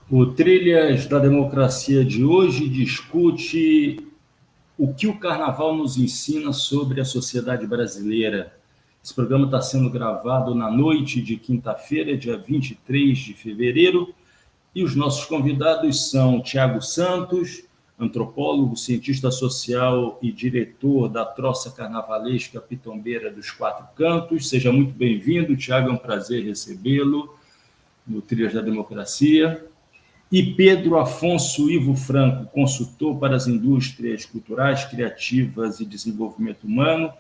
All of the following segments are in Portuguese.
O Trilhas da Democracia de hoje discute o que o Carnaval nos ensina sobre a sociedade brasileira. Esse programa está sendo gravado na noite de quinta-feira, dia 23 de fevereiro, e os nossos convidados são Tiago Santos, antropólogo, cientista social e diretor da Troça Carnavalesca Pitombeira dos Quatro Cantos. Seja muito bem-vindo, Tiago, é um prazer recebê-lo no Trilhas da Democracia. E Pedro Afonso Ivo Franco, consultor para as indústrias culturais, criativas e desenvolvimento humano,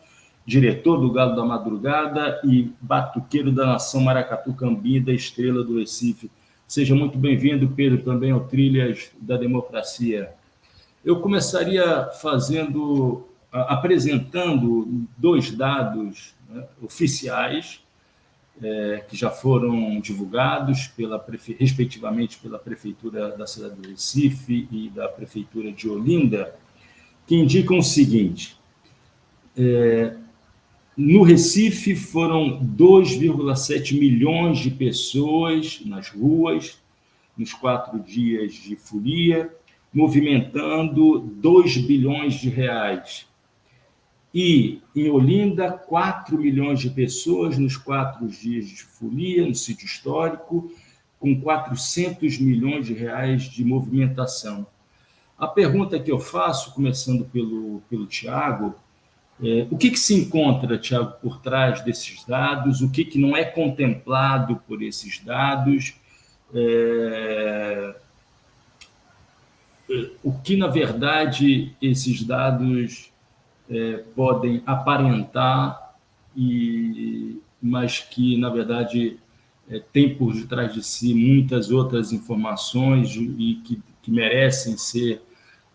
diretor do Galo da Madrugada e batuqueiro da Nação Maracatu Cambida, estrela do Recife. Seja muito bem-vindo, Pedro, também ao Trilhas da Democracia. Eu começaria apresentando dois dados, né, oficiais, que já foram divulgados respectivamente pela Prefeitura da cidade do Recife e da Prefeitura de Olinda, que indicam o seguinte: no Recife foram 2,7 milhões de pessoas nas ruas, nos 4 dias de folia, movimentando 2 bilhões de reais. E em Olinda, 4 milhões de pessoas nos 4 dias de folia, no sítio histórico, com 400 milhões de reais de movimentação. A pergunta que eu faço, começando pelo Tiago, o que se encontra, Tiago, por trás desses dados? O que não é contemplado por esses dados? O que, na verdade, esses dados podem aparentar, mas que, na verdade, tem por detrás de si muitas outras informações e que merecem ser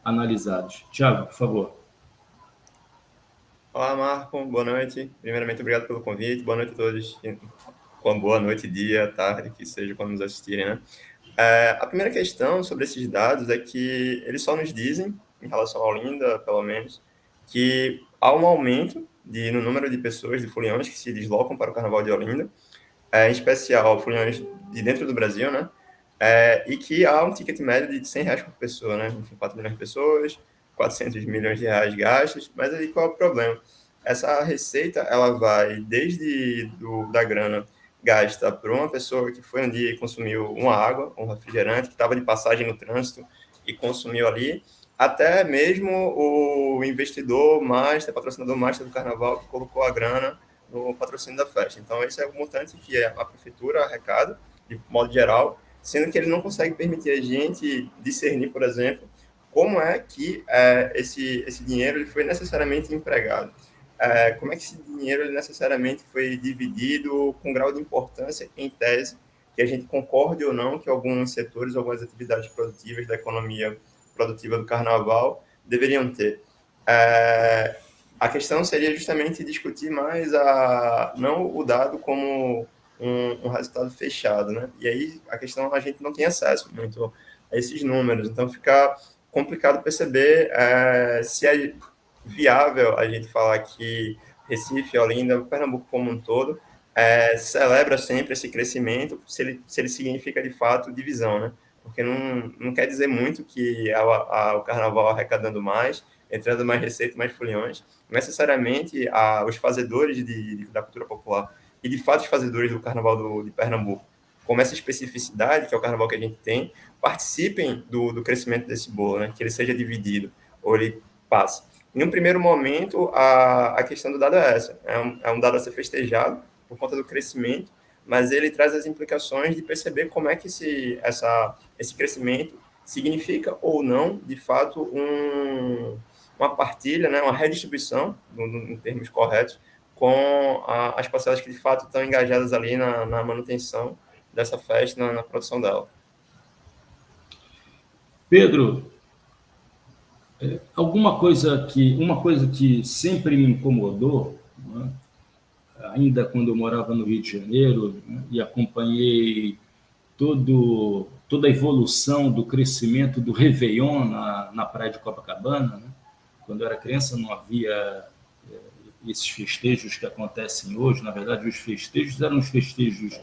analisados. Tiago, por favor. Olá, Marco. Boa noite. Primeiramente, obrigado pelo convite. Boa noite a todos. Boa noite, dia, tarde, que seja quando nos assistirem, né? A primeira questão sobre esses dados é que eles só nos dizem, em relação à Olinda, pelo menos, que há um aumento no número de pessoas, de foliões, que se deslocam para o Carnaval de Olinda, em especial foliões de dentro do Brasil, né? E que há um ticket médio de R$100 por pessoa, né? Enfim, 4 milhões de pessoas, 400 milhões de reais gastos, mas aí qual é o problema? Essa receita, ela vai desde da grana gasta por uma pessoa que foi um dia e consumiu uma água, um refrigerante, que estava de passagem no trânsito e consumiu ali, até mesmo o investidor master, patrocinador master do carnaval, que colocou a grana no patrocínio da festa. Então, esse é o montante que a prefeitura arrecada, de modo geral, sendo que ele não consegue permitir a gente discernir, por exemplo, como é que esse dinheiro ele foi necessariamente empregado. Como é que esse dinheiro ele necessariamente foi dividido com grau de importância, em tese, que a gente concorde ou não que alguns setores, algumas atividades produtivas da economia produtiva do carnaval deveriam ter. A questão seria justamente discutir mais não o dado como um resultado fechado, né? E aí a questão a gente não tem acesso muito a esses números, então fica complicado perceber se é viável a gente falar que Recife, Olinda, Pernambuco como um todo, celebra sempre esse crescimento, se ele significa de fato divisão, né? Porque não quer dizer muito que o carnaval arrecadando mais, entrando mais receita, mais foliões, necessariamente os fazedores da cultura popular e de fato os fazedores do carnaval de Pernambuco, como essa especificidade, que é o carnaval que a gente tem, participem do crescimento desse bolo, né? Que ele seja dividido, ou ele passe. Em um primeiro momento, a questão do dado é essa, é um dado a ser festejado por conta do crescimento, mas ele traz as implicações de perceber como é que esse crescimento significa ou não, de fato, uma partilha, né, uma redistribuição, em termos corretos, com as parcelas que de fato estão engajadas ali na manutenção dessa festa, na produção dela. Pedro, uma coisa que sempre me incomodou, né, ainda quando eu morava no Rio de Janeiro, né, e acompanhei toda a evolução do crescimento do Réveillon na praia de Copacabana, né? Quando eu era criança não havia esses festejos que acontecem hoje. Na verdade, os festejos eram os festejos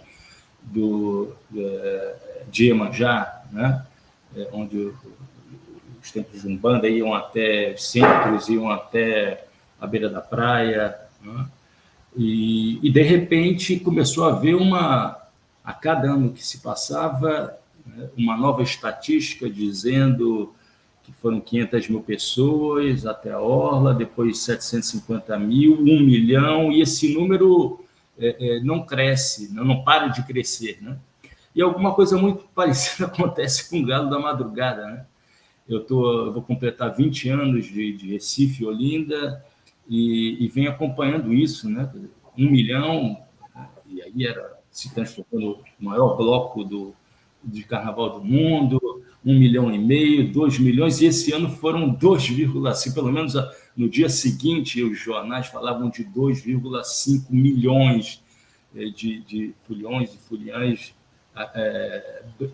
de Iemanjá, né? Onde os templos de Umbanda iam até centros, iam até a beira da praia, né? E, de repente, começou a haver a cada ano que se passava, né, uma nova estatística dizendo que foram 500 mil pessoas até a Orla, depois 750 mil, 1 milhão, e esse número não cresce, não para de crescer. Né? E alguma coisa muito parecida acontece com o Galo da Madrugada. Né? Eu vou completar 20 anos de Recife, Olinda, e venho acompanhando isso, né? 1 milhão, e aí se transformou no maior bloco de carnaval do mundo, 1,5 milhão, 2 milhões, e esse ano foram 2,5, pelo menos no dia seguinte, os jornais falavam de 2,5 milhões de fulhões e fulhãs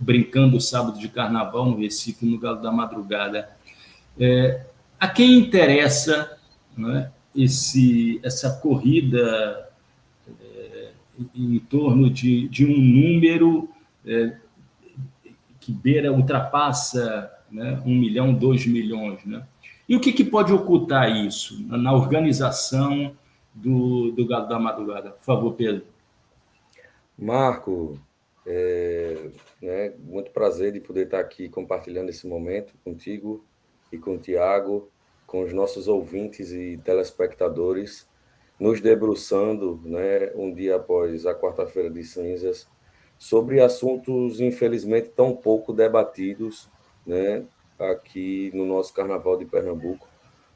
brincando o sábado de carnaval no Recife, no Galo da Madrugada. A quem interessa, né, essa corrida em torno de um número que ultrapassa, né, 1 milhão, 2 milhões. Né? E o que pode ocultar isso na organização do Galo da Madrugada? Por favor, Pedro. Marco, muito prazer de poder estar aqui compartilhando esse momento contigo e com o Tiago, com os nossos ouvintes e telespectadores, nos debruçando, né, um dia após a quarta-feira de cinzas, sobre assuntos, infelizmente, tão pouco debatidos, né, aqui no nosso Carnaval de Pernambuco,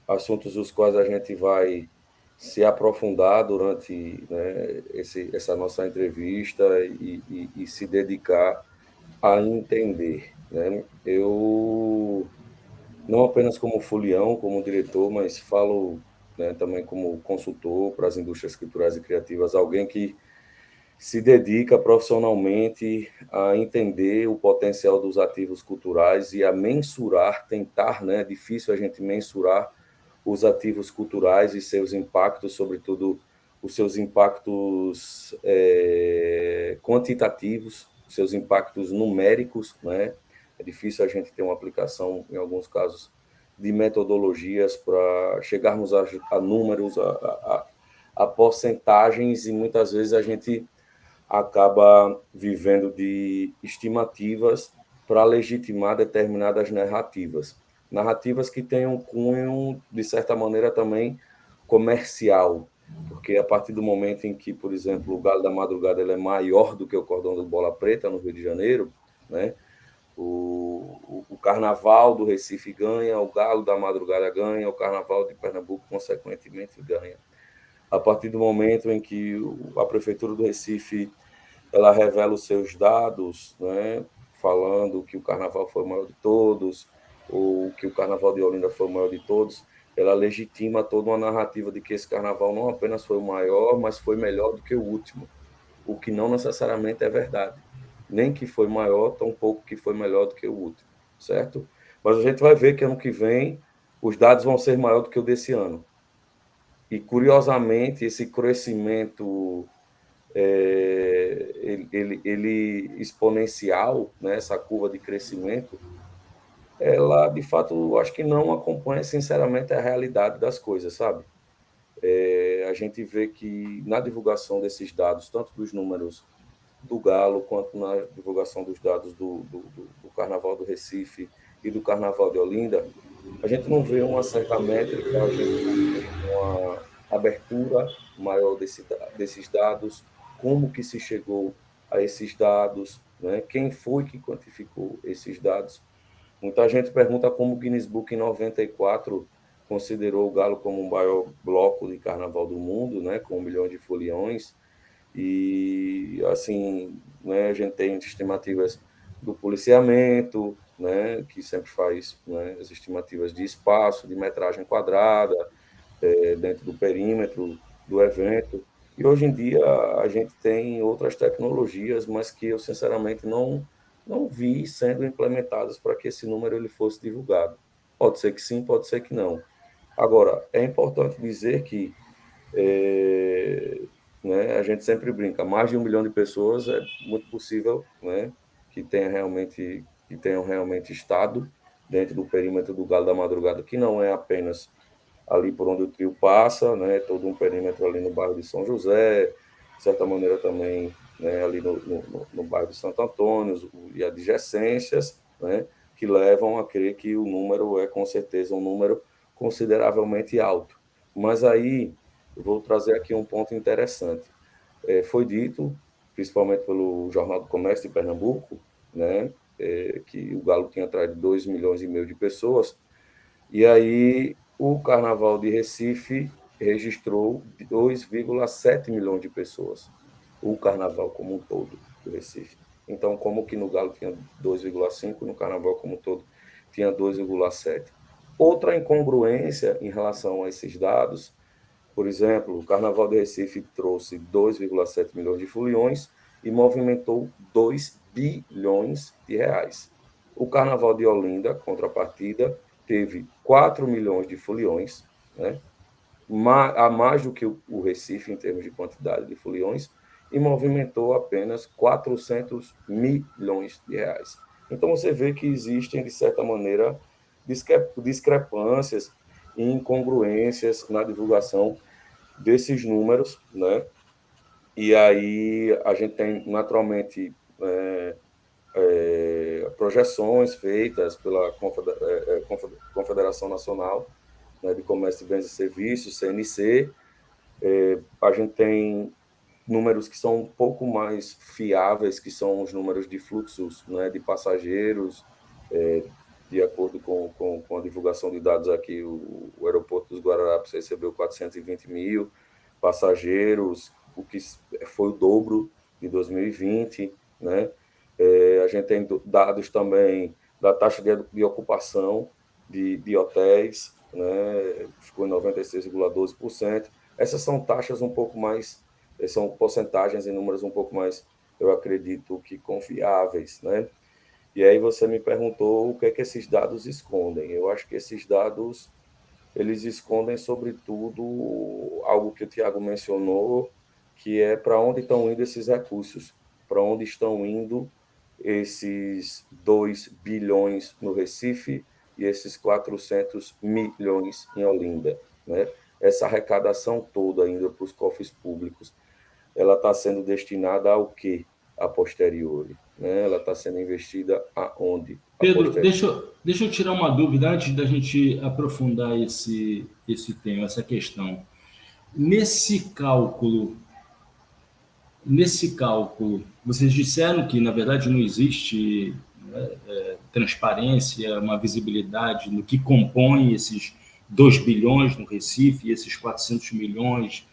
assuntos os quais a gente vai se aprofundar durante, né, essa nossa entrevista e se dedicar a entender. Né? Eu, não apenas como folião, como diretor, mas falo, né, também como consultor para as indústrias culturais e criativas, alguém que se dedica profissionalmente a entender o potencial dos ativos culturais e a mensurar, tentar, né, é difícil a gente mensurar os ativos culturais e seus impactos, sobretudo os seus impactos quantitativos, os seus impactos numéricos, né? É difícil a gente ter uma aplicação, em alguns casos, de metodologias para chegarmos a números, a porcentagens, e muitas vezes a gente acaba vivendo de estimativas para legitimar determinadas narrativas. Narrativas que têm um cunho, de certa maneira, também comercial, porque a partir do momento em que, por exemplo, o Galo da Madrugada ele é maior do que o Cordão do Bola Preta, no Rio de Janeiro, né? O Carnaval do Recife ganha, o Galo da Madrugada ganha, o Carnaval de Pernambuco, consequentemente, ganha. A partir do momento em que a Prefeitura do Recife ela revela os seus dados, né, falando que o Carnaval foi o maior de todos, ou que o Carnaval de Olinda foi o maior de todos, ela legitima toda uma narrativa de que esse Carnaval não apenas foi o maior, mas foi melhor do que o último, o que não necessariamente é verdade. Nem que foi maior, tampouco que foi melhor do que o último, certo? Mas a gente vai ver que ano que vem os dados vão ser maior do que o desse ano. E, curiosamente, esse crescimento ele exponencial, né, essa curva de crescimento, ela, de fato, eu acho que não acompanha, sinceramente, a realidade das coisas, sabe? A gente vê que na divulgação desses dados, tanto dos números do Galo, quanto na divulgação dos dados do Carnaval do Recife e do Carnaval de Olinda, a gente não vê uma certa métrica, a gente não vê uma abertura maior desses dados, como que se chegou a esses dados, né? Quem foi que quantificou esses dados. Muita gente pergunta como o Guinness Book, em 94, considerou o Galo como o maior bloco de carnaval do mundo, né? Com 1 milhão de foliões. E, assim, né, a gente tem estimativas do policiamento, né, que sempre faz, né, as estimativas de espaço, de metragem quadrada, dentro do perímetro do evento. E hoje em dia a gente tem outras tecnologias, mas que eu sinceramente não vi sendo implementadas para que esse número ele fosse divulgado. Pode ser que sim, pode ser que não. Agora, é importante dizer que né, a gente sempre brinca, mais de 1 milhão de pessoas é muito possível, né, que tenha realmente que tenham realmente estado dentro do perímetro do Galo da Madrugada, que não é apenas ali por onde o trio passa, né, todo um perímetro ali no bairro de São José, de certa maneira também, né, ali no bairro de Santo Antônio e adjacências, né, que levam a crer que o número é com certeza um número consideravelmente alto. Mas aí eu vou trazer aqui um ponto interessante. Foi dito, principalmente pelo Jornal do Comércio de Pernambuco, né, que o Galo tinha atraído 2,5 milhões de pessoas, e aí o Carnaval de Recife registrou 2,7 milhões de pessoas, o Carnaval como um todo do Recife. Então, como que no Galo tinha 2,5, no Carnaval como um todo tinha 2,7. Outra incongruência em relação a esses dados, por exemplo, o Carnaval de Recife trouxe 2,7 milhões de foliões e movimentou 2 bilhões de reais. O Carnaval de Olinda, contrapartida, teve 4 milhões de foliões, né? A mais do que o Recife em termos de quantidade de foliões, e movimentou apenas 400 milhões de reais. Então você vê que existem, de certa maneira, discrepâncias e incongruências na divulgação desses números, né? E aí a gente tem naturalmente projeções feitas pela Confederação Nacional, né, de Comércio de Bens e Serviços, CNC. A gente tem números que são um pouco mais fiáveis, que são os números de fluxos, né, de passageiros, de acordo com a divulgação de dados aqui, o aeroporto dos Guararapes recebeu 420 mil passageiros, o que foi o dobro de 2020, né? A gente tem dados também da taxa de ocupação de hotéis, né? Ficou em 96,12%. Essas são taxas um pouco mais, são porcentagens e números um pouco mais, eu acredito que confiáveis, né? E aí você me perguntou o que é que esses dados escondem. Eu acho que esses dados, eles escondem, sobretudo, algo que o Tiago mencionou, que é para onde estão indo esses recursos, para onde estão indo esses 2 bilhões no Recife e esses 400 milhões em Olinda, né? Essa arrecadação toda indo para os cofres públicos, ela está sendo destinada ao quê a posteriori? Né? Ela está sendo investida aonde a Pedro, posteriori? deixa eu tirar uma dúvida antes da gente aprofundar esse tema, essa questão. Nesse cálculo, vocês disseram que, na verdade, não existe, né, transparência, uma visibilidade no que compõe esses 2 bilhões no Recife e esses 400 milhões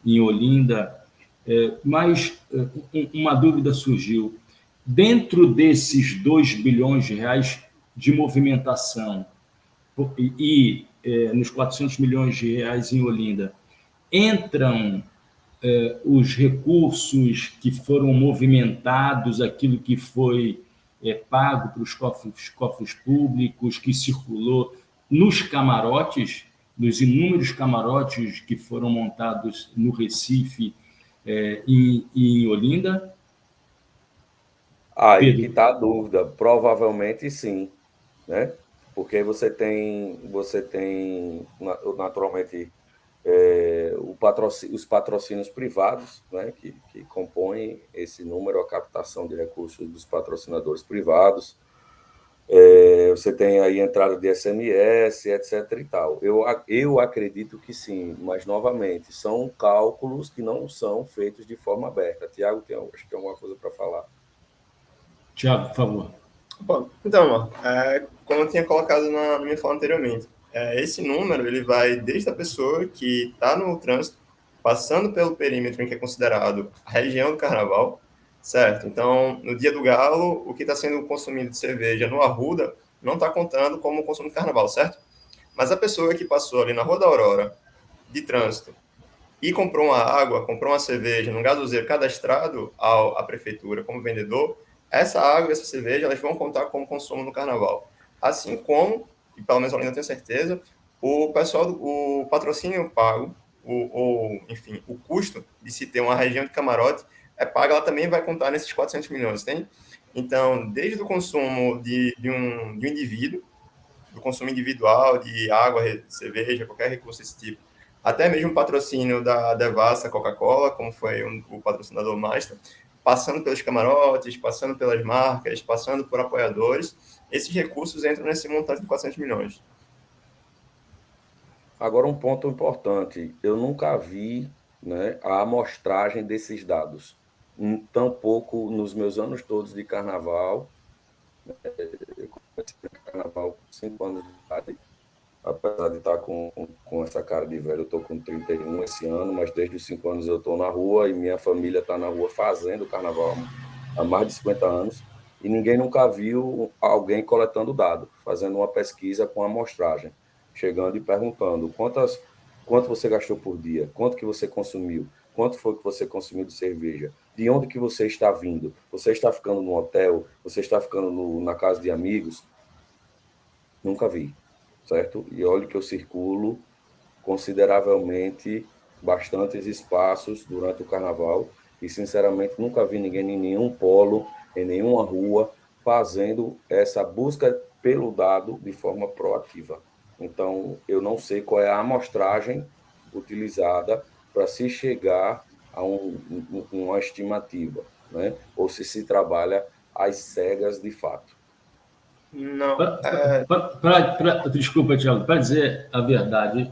em Olinda, mas uma dúvida surgiu. Dentro desses 2 bilhões de reais de movimentação e nos 400 milhões de reais em Olinda, entram os recursos que foram movimentados, aquilo que foi pago para os cofres públicos, que circulou nos camarotes, nos inúmeros camarotes que foram montados no Recife e em Olinda? Aí que Pedro. está a dúvida. Provavelmente sim, né? Porque você tem naturalmente os patrocínios privados, né, que compõem esse número, a captação de recursos dos patrocinadores privados. Você tem aí entrada de SMS, etc. e tal. Eu acredito que sim, mas, novamente, são cálculos que não são feitos de forma aberta. Tiago, acho que tem alguma coisa para falar. Tiago, por favor. Bom, então, como eu tinha colocado na minha fala anteriormente, esse número ele vai desde a pessoa que está no trânsito, passando pelo perímetro em que é considerado a região do carnaval, certo? Então, no dia do galo, o que está sendo consumido de cerveja no Arruda não está contando como consumo de carnaval, certo? Mas a pessoa que passou ali na Rua da Aurora, de trânsito, e comprou uma água, comprou uma cerveja num gasoseiro cadastrado à prefeitura como vendedor, essa água e essa cerveja elas vão contar como consumo no carnaval. Assim como, e pelo menos eu ainda tenho certeza, o pessoal, o patrocínio pago, enfim, o custo de se ter uma região de camarote é pago, ela também vai contar nesses 400 milhões, tem? Então, desde o consumo de um indivíduo, do consumo individual de água, cerveja, qualquer recurso desse tipo, até mesmo o patrocínio da Devassa Coca-Cola, como foi o patrocinador master, passando pelos camarotes, passando pelas marcas, passando por apoiadores, esses recursos entram nesse montante de 400 milhões. Agora, um ponto importante: eu nunca vi, né, a amostragem desses dados, tampouco nos meus anos todos de carnaval. Eu comecei no carnaval com 5 anos de idade, apesar de estar com essa cara de velho. Eu estou com 31 esse ano, mas desde os 5 anos eu estou na rua e minha família está na rua fazendo carnaval há mais de 50 anos, e ninguém nunca viu alguém coletando dado, fazendo uma pesquisa com amostragem, chegando e perguntando quanto você gastou por dia, quanto que você consumiu, quanto foi que você consumiu de cerveja, de onde que você está vindo, você está ficando no hotel, você está ficando na casa de amigos. Nunca vi, certo? E olha que eu circulo consideravelmente bastantes espaços durante o carnaval e, sinceramente, nunca vi ninguém em nenhum polo, em nenhuma rua, fazendo essa busca pelo dado de forma proativa. Então, eu não sei qual é a amostragem utilizada para se chegar a uma estimativa, né? Ou se trabalha às cegas de fato. Não. Desculpa, Tiago, para dizer a verdade,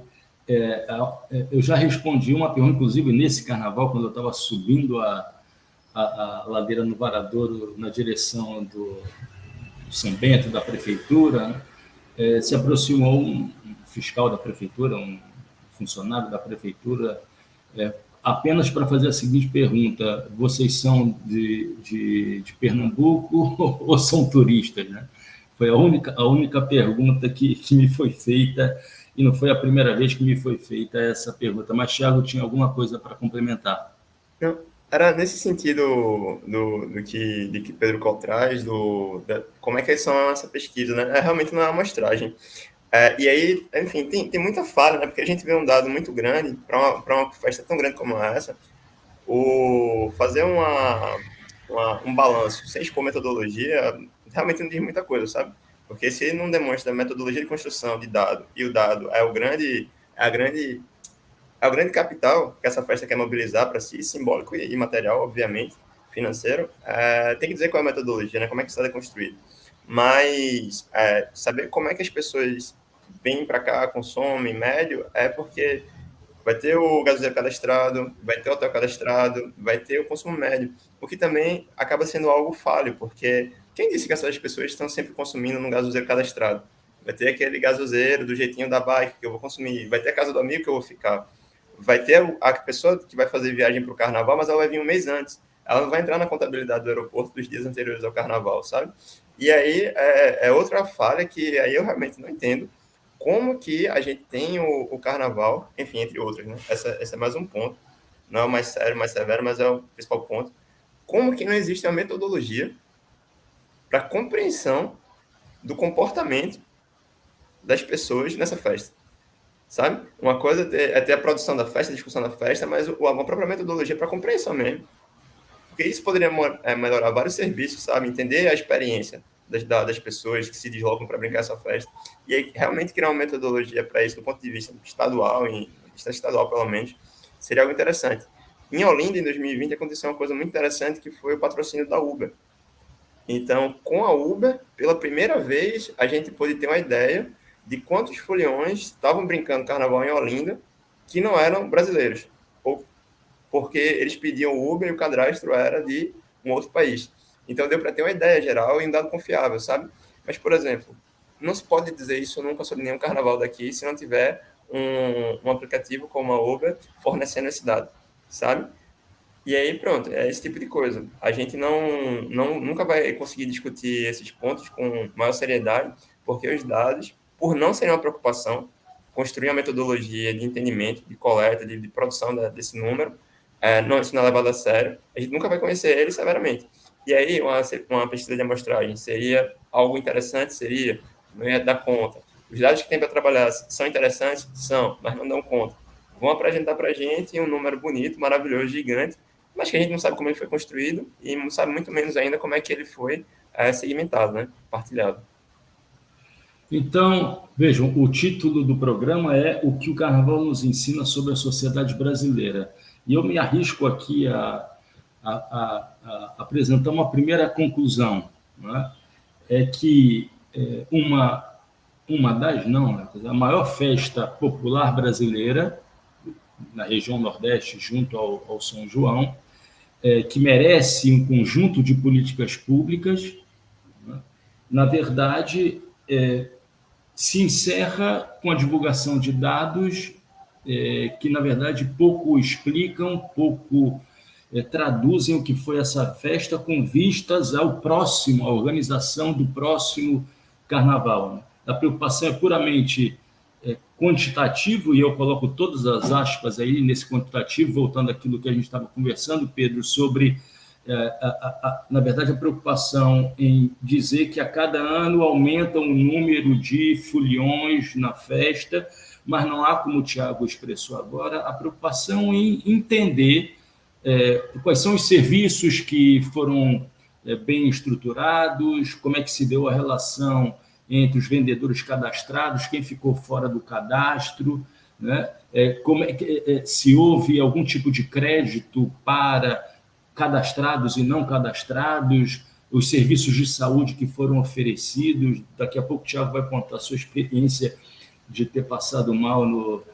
eu já respondi uma pergunta, inclusive nesse carnaval, quando eu estava subindo a ladeira no Varadouro, na direção do São Bento, da prefeitura, né? Se aproximou um fiscal da prefeitura, um funcionário da prefeitura, apenas para fazer a seguinte pergunta: vocês são de Pernambuco ou são turistas, né? Foi a única pergunta que me foi feita, e não foi a primeira vez que me foi feita essa pergunta. Mas, Thiago, tinha alguma coisa para complementar? Não, era nesse sentido de que Pedro Col traz, como é que são essa pesquisa, né? Realmente não é uma amostragem. E aí, enfim, tem muita falha, né? Porque a gente vê um dado muito grande, para uma festa tão grande como essa, fazer um balanço sem expor metodologia realmente não diz muita coisa, sabe? Porque se não demonstra metodologia de construção de dado, e o dado é é o grande capital que essa festa quer mobilizar para si, simbólico e material, obviamente, financeiro, tem que dizer qual é a metodologia, né? Como é que isso é construído. Mas saber como é que as pessoas vêm para cá, consomem, médio, é porque vai ter o gasoseiro cadastrado, vai ter o hotel cadastrado, vai ter o consumo médio, o que também acaba sendo algo falho, porque quem disse que essas pessoas estão sempre consumindo no gasoseiro cadastrado? Vai ter aquele gasoseiro do jeitinho da bike que eu vou consumir, vai ter a casa do amigo que eu vou ficar, vai ter a pessoa que vai fazer viagem para o carnaval, mas ela vai vir um mês antes. Ela não vai entrar na contabilidade do aeroporto dos dias anteriores ao carnaval, sabe? E aí é outra falha que aí eu realmente não entendo como que a gente tem o carnaval, enfim, entre outros, né? Esse é mais um ponto. Não é o mais sério, mais severo, mas é o principal ponto. Como que não existe uma metodologia para compreensão do comportamento das pessoas nessa festa? Sabe? Uma coisa é ter a produção da festa, a discussão da festa, mas a própria metodologia para compreensão mesmo. Porque isso poderia melhorar vários serviços, sabe? Entender a experiência das pessoas que se deslocam para brincar essa festa. E aí, realmente criar uma metodologia para isso, do ponto de vista estadual, pelo menos, seria algo interessante. Em Olinda, em 2020, aconteceu uma coisa muito interessante, que foi o patrocínio da Uber. Então, com a Uber, pela primeira vez, a gente pôde ter uma ideia de quantos foliões estavam brincando carnaval em Olinda que não eram brasileiros, ou porque eles pediam Uber e o cadastro era de um outro país. Então deu para ter uma ideia geral e um dado confiável, sabe? Mas, por exemplo, não se pode dizer isso nunca sobre nenhum carnaval daqui se não tiver um aplicativo como a Uber fornecendo esse dado, sabe? E aí, pronto, é esse tipo de coisa. A gente nunca vai conseguir discutir esses pontos com maior seriedade, porque os dados, por não serem uma preocupação, construir uma metodologia de entendimento, de coleta, de produção desse número, isso não é levado a sério, a gente nunca vai conhecer ele severamente. E aí, uma pesquisa de amostragem seria algo interessante? Seria, não ia dar conta. Os dados que tem para trabalhar são interessantes? São, mas não dão conta. Vão apresentar para a gente um número bonito, maravilhoso, gigante, mas que a gente não sabe como ele foi construído e não sabe muito menos ainda como é que ele foi segmentado, né? Partilhado. Então, vejam, o título do programa é O que o Carnaval nos ensina sobre a sociedade brasileira. E eu me arrisco aqui a apresentar uma primeira conclusão, né? É que uma das, não, né? A maior festa popular brasileira, na região Nordeste, junto ao São João, que merece um conjunto de políticas públicas, né? Na verdade, se encerra com a divulgação de dados que, na verdade, pouco explicam, pouco traduzem o que foi essa festa com vistas ao próximo, à organização do próximo carnaval, né? A preocupação é puramente quantitativo, e eu coloco todas as aspas aí nesse quantitativo, voltando àquilo que a gente estava conversando, Pedro, sobre, na verdade, a preocupação em dizer que a cada ano aumenta o número de foliões na festa, mas não há, como o Tiago expressou agora, a preocupação em entender quais são os serviços que foram bem estruturados, como é que se deu a relação entre os vendedores cadastrados, quem ficou fora do cadastro, né? Como é que, se houve algum tipo de crédito para cadastrados e não cadastrados, os serviços de saúde que foram oferecidos. Daqui a pouco o Tiago vai contar a sua experiência de ter passado mal no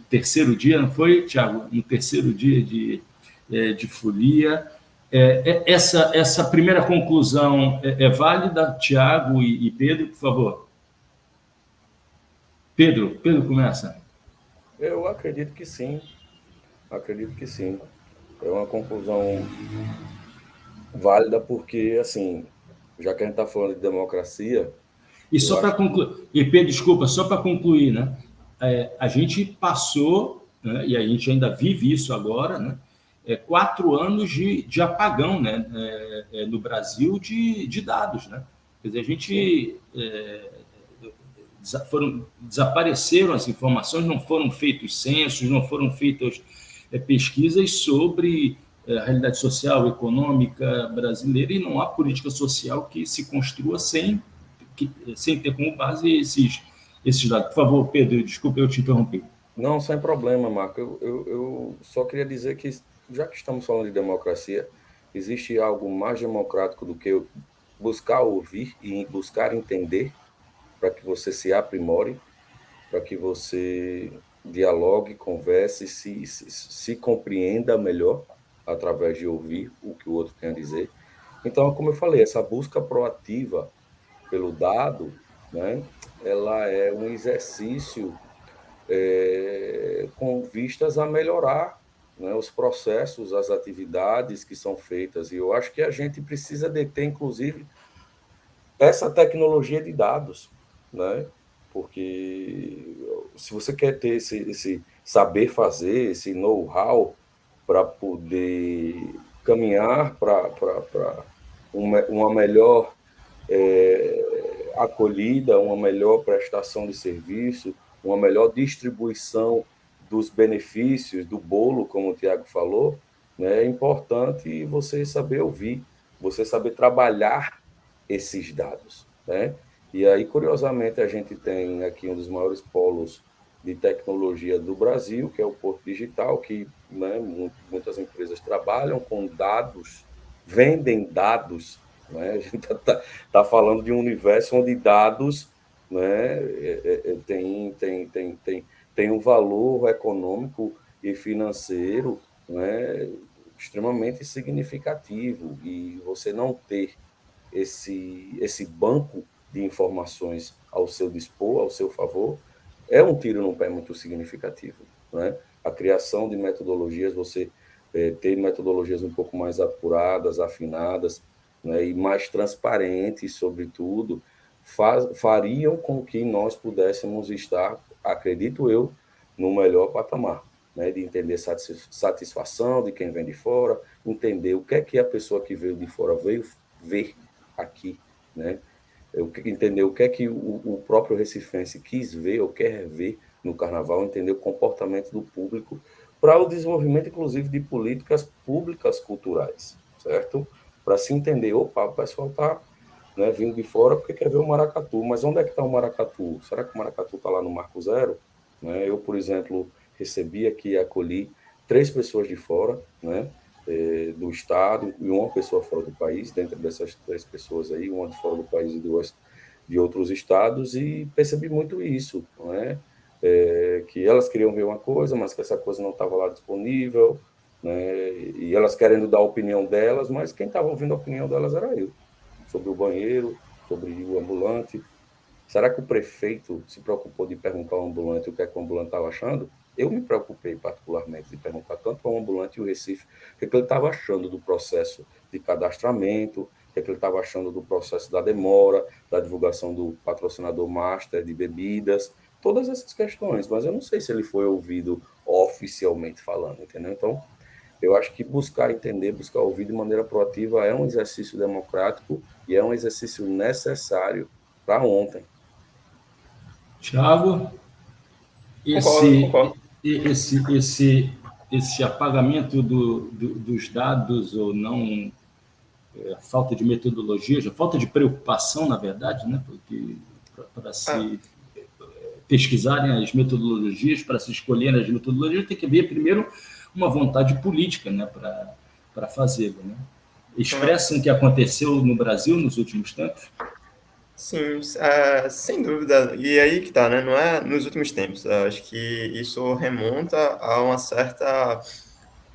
terceiro dia, não foi, Tiago? No terceiro dia de folia. Essa primeira conclusão é válida, Tiago e Pedro, por favor? Pedro começa. Eu acredito que sim. Acredito que sim. É uma conclusão válida porque, assim, já que a gente está falando de democracia, E só para concluir, e Pedro, desculpa, só para concluir, né? A gente passou, né, e a gente ainda vive isso agora, né? 4 anos de apagão, né? No Brasil de dados, né? Quer dizer, a gente desapareceram as informações, não foram feitos censos, não foram feitas pesquisas sobre a realidade social, econômica brasileira, e não há política social que se construa sem ter como base esses dados. Por favor, Pedro, desculpa, eu te interrompi. Não, sem problema, Marco. Eu só queria dizer que, já que estamos falando de democracia, existe algo mais democrático do que buscar ouvir e buscar entender para que você se aprimore, para que você dialogue, converse, se compreenda melhor através de ouvir o que o outro tem a dizer. Então, como eu falei, essa busca proativa pelo dado, né, ela é um exercício com vistas a melhorar, né, os processos, as atividades que são feitas. E eu acho que a gente precisa deter, inclusive, essa tecnologia de dados, né? Porque se você quer ter esse saber fazer, esse know-how para poder caminhar para uma melhor acolhida, uma melhor prestação de serviço, uma melhor distribuição dos benefícios do bolo, como o Tiago falou, né? É importante você saber ouvir, você saber trabalhar esses dados, né? E aí, curiosamente, a gente tem aqui um dos maiores polos de tecnologia do Brasil, que é o Porto Digital, que, né, muitas empresas trabalham com dados, vendem dados, né? A gente está falando de um universo onde dados, né, tem um valor econômico e financeiro, né, extremamente significativo, e você não ter esse banco de informações ao seu dispor, ao seu favor, é um tiro no pé muito significativo, né? A criação de metodologias, você ter metodologias um pouco mais apuradas, afinadas, né, e mais transparentes, sobretudo, fariam com que nós pudéssemos estar, acredito eu, no melhor patamar, né, de entender satisfação de quem vem de fora, entender o que é que a pessoa que veio de fora veio ver aqui, né? Entender o que é que o próprio recifense quis ver ou quer ver no carnaval, entender o comportamento do público, para o desenvolvimento, inclusive, de políticas públicas culturais, certo? Para se entender, opa, o pessoal está, né, vindo de fora porque quer ver o maracatu, mas onde é que está o maracatu? Será que o maracatu está lá no Marco Zero? Né? Eu, por exemplo, recebi aqui e acolhi 3 pessoas de fora, né, do estado, e uma pessoa fora do país, dentro dessas 3 pessoas aí, uma de fora do país e 2 de outros estados, e percebi muito isso, né? Que elas queriam ver uma coisa, mas que essa coisa não estava lá disponível, né? E elas querendo dar a opinião delas, mas quem estava ouvindo a opinião delas era eu, sobre o banheiro, sobre o ambulante. Será que o prefeito se preocupou de perguntar ao ambulante o que é que o ambulante estava achando? Eu me preocupei particularmente de perguntar tanto ao ambulante e o Recife o que, é que ele estava achando do processo de cadastramento, o que, é que ele estava achando do processo da demora, da divulgação do patrocinador master de bebidas, todas essas questões, mas eu não sei se ele foi ouvido oficialmente falando, entendeu? Então, eu acho que buscar entender, buscar ouvir de maneira proativa é um exercício democrático e é um exercício necessário para ontem. Tiago, Concordo, esse, concordo. esse apagamento dos dados ou não, a falta de metodologia, a falta de preocupação, na verdade, né, porque para Ah, se pesquisarem as metodologias, para se escolherem as metodologias, tem que haver primeiro uma vontade política, né, para fazê-lo. Né? uhum. Expressam o que aconteceu no Brasil nos últimos tempos. Sim, sem dúvida. E aí que tá, né? Não é nos últimos tempos. Eu acho que isso remonta a uma certa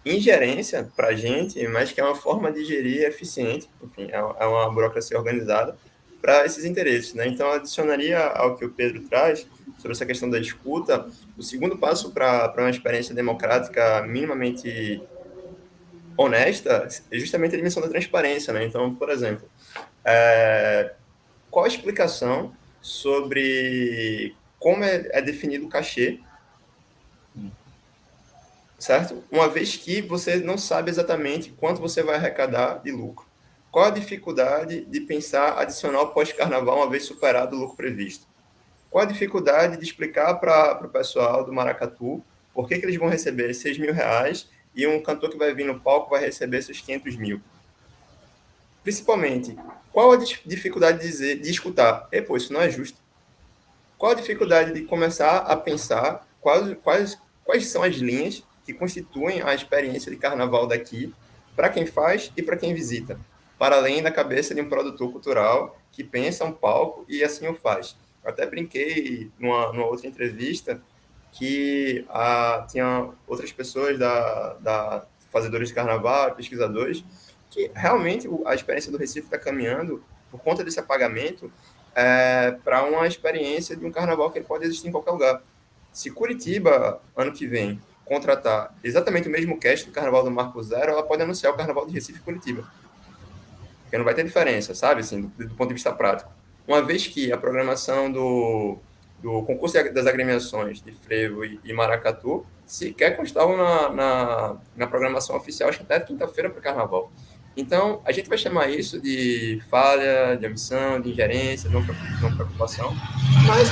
ingerência para a gente, mas que é uma forma de gerir eficiente, enfim, é uma burocracia organizada para esses interesses, né? Então, adicionaria ao que o Pedro traz sobre essa questão da escuta, o segundo passo para uma experiência democrática minimamente honesta é justamente a dimensão da transparência, né? Então, por exemplo, qual a explicação sobre como é definido o cachê, certo? Uma vez que você não sabe exatamente quanto você vai arrecadar de lucro. Qual a dificuldade de pensar adicional pós-carnaval uma vez superado o lucro previsto? Qual a dificuldade de explicar para o pessoal do Maracatu por que eles vão receber R$ 6.000 e um cantor que vai vir no palco vai receber seus 500 mil? Principalmente, qual a dificuldade de escutar? Pô, isso não é justo. Qual a dificuldade de começar a pensar quais são as linhas que constituem a experiência de carnaval daqui para quem faz e para quem visita, para além da cabeça de um produtor cultural que pensa um palco e assim o faz. Eu até brinquei numa outra entrevista que tinha outras pessoas da fazedores de carnaval, pesquisadores, que realmente a experiência do Recife está caminhando por conta desse apagamento para uma experiência de um carnaval que ele pode existir em qualquer lugar. Se Curitiba, ano que vem, contratar exatamente o mesmo cast do Carnaval do Marco Zero, ela pode anunciar o Carnaval de Recife e Curitiba. Porque não vai ter diferença, sabe? Assim, do ponto de vista prático. Uma vez que a programação do concurso das agremiações de frevo e maracatu sequer constavam na programação oficial, acho que até quinta-feira para o Carnaval. Então, a gente vai chamar isso de falha, de omissão, de ingerência, de não preocupação, mas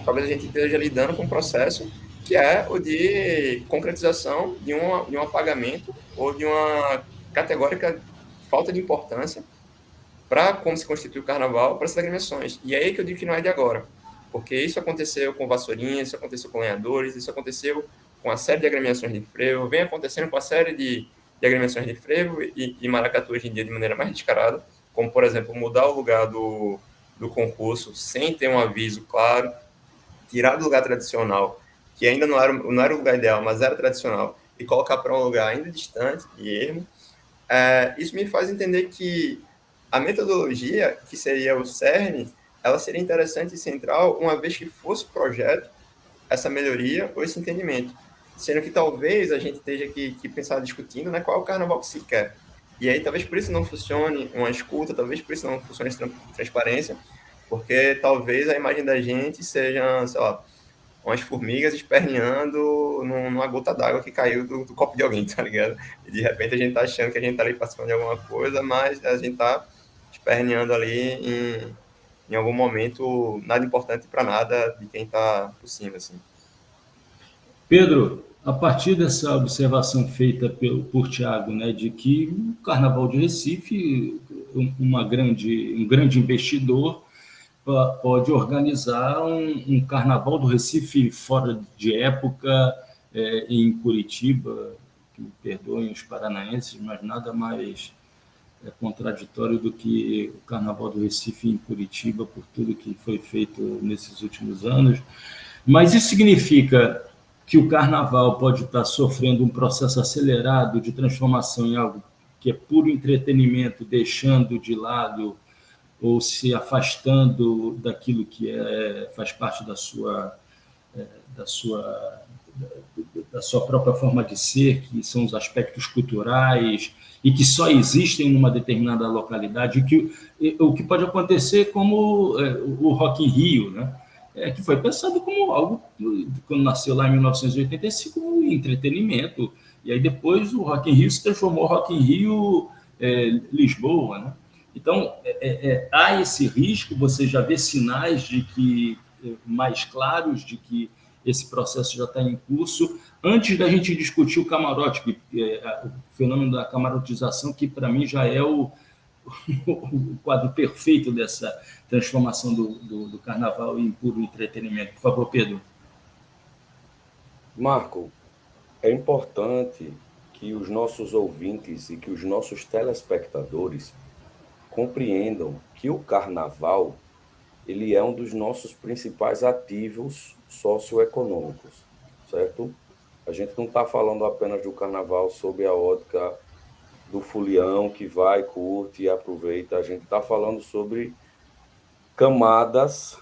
talvez a gente esteja lidando com um processo que é o de concretização de um apagamento ou de uma categórica falta de importância para como se constitui o carnaval para essas agremiações. E é aí que eu digo que não é de agora, porque isso aconteceu com vassourinhas, isso aconteceu com lenhadores, isso aconteceu com a série de agremiações de frevo, vem acontecendo com a série de agremiações de frevo e maracatu hoje em dia de maneira mais descarada, como, por exemplo, mudar o lugar do concurso sem ter um aviso claro, tirar do lugar tradicional, que ainda não era o lugar ideal, mas era tradicional, e colocar para um lugar ainda distante e ermo. Isso me faz entender que a metodologia, que seria o CERN, ela seria interessante e central uma vez que fosse o projeto essa melhoria ou esse entendimento. Sendo que talvez a gente esteja que pensar discutindo, né, qual é o carnaval que se quer. E aí talvez por isso não funcione uma escuta, talvez por isso não funcione essa transparência, porque talvez a imagem da gente seja, sei lá, umas formigas esperneando numa gota d'água que caiu do copo de alguém, tá ligado? E de repente a gente tá achando que a gente tá ali participando de alguma coisa, mas a gente tá esperneando ali em algum momento nada importante para nada de quem tá por cima, assim. Pedro, a partir dessa observação feita por Tiago, né, de que o Carnaval de Recife, um grande investidor, pode organizar um Carnaval do Recife fora de época, em Curitiba, que me perdoem os paranaenses, mas nada mais contraditório do que o Carnaval do Recife em Curitiba, por tudo que foi feito nesses últimos anos. Mas isso significa que o Carnaval pode estar sofrendo um processo acelerado de transformação em algo que é puro entretenimento, deixando de lado ou se afastando daquilo que faz parte da sua da sua própria forma de ser, que são os aspectos culturais e que só existem numa determinada localidade, o que pode acontecer como o Rock in Rio, né? Que foi pensado como algo, quando nasceu lá em 1985, como entretenimento, e aí depois o Rock in Rio se transformou em Rock in Rio Lisboa, né? Então, há esse risco, você já vê sinais de que mais claros de que esse processo já está em curso, antes da gente discutir o camarote, o fenômeno da camarotização, que para mim já é o quadro perfeito dessa transformação do carnaval em puro entretenimento. Por favor, Pedro. Marco, é importante que os nossos ouvintes e que os nossos telespectadores compreendam que o carnaval ele é um dos nossos principais ativos socioeconômicos, certo? A gente não está falando apenas do carnaval sob a ótica do folião que vai, curte e aproveita. A gente está falando sobre camadas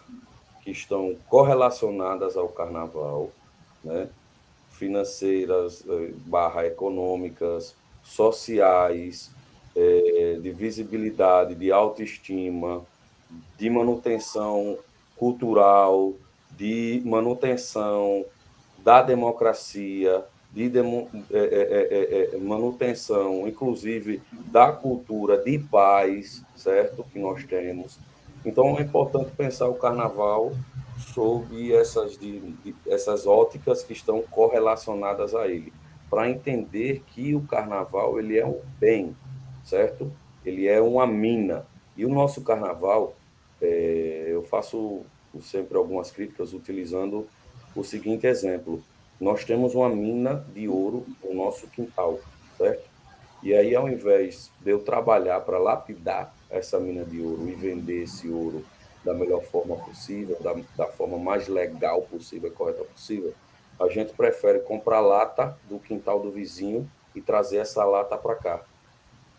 que estão correlacionadas ao carnaval, né? Financeiras, econômicas, sociais, de visibilidade, de autoestima, de manutenção cultural, de manutenção da democracia, de manutenção, inclusive, da cultura de paz, certo? Que nós temos. Então, é importante pensar o carnaval sob essas óticas que estão correlacionadas a ele, para entender que o carnaval ele é um bem, certo? Ele é uma mina. E o nosso carnaval, eu faço sempre algumas críticas utilizando o seguinte exemplo. Nós temos uma mina de ouro no nosso quintal, certo? E aí, ao invés de eu trabalhar para lapidar essa mina de ouro e vender esse ouro da melhor forma possível, da forma mais legal possível, correta possível, a gente prefere comprar lata do quintal do vizinho e trazer essa lata para cá.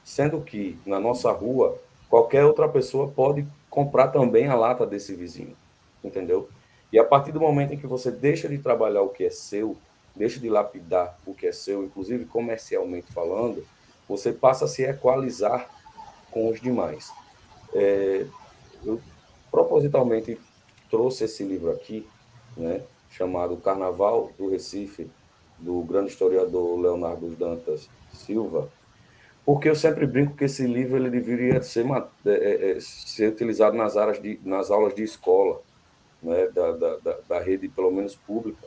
Sendo que, na nossa rua, qualquer outra pessoa pode comprar também a lata desse vizinho, entendeu? E a partir do momento em que você deixa de trabalhar o que é seu, deixa de lapidar o que é seu, inclusive comercialmente falando, você passa a se equalizar com os demais. Eu propositalmente trouxe esse livro aqui, né, chamado Carnaval do Recife, do grande historiador Leonardo Dantas Silva, porque eu sempre brinco que esse livro ele deveria ser utilizado nas aulas de escola, né, da rede, pelo menos pública,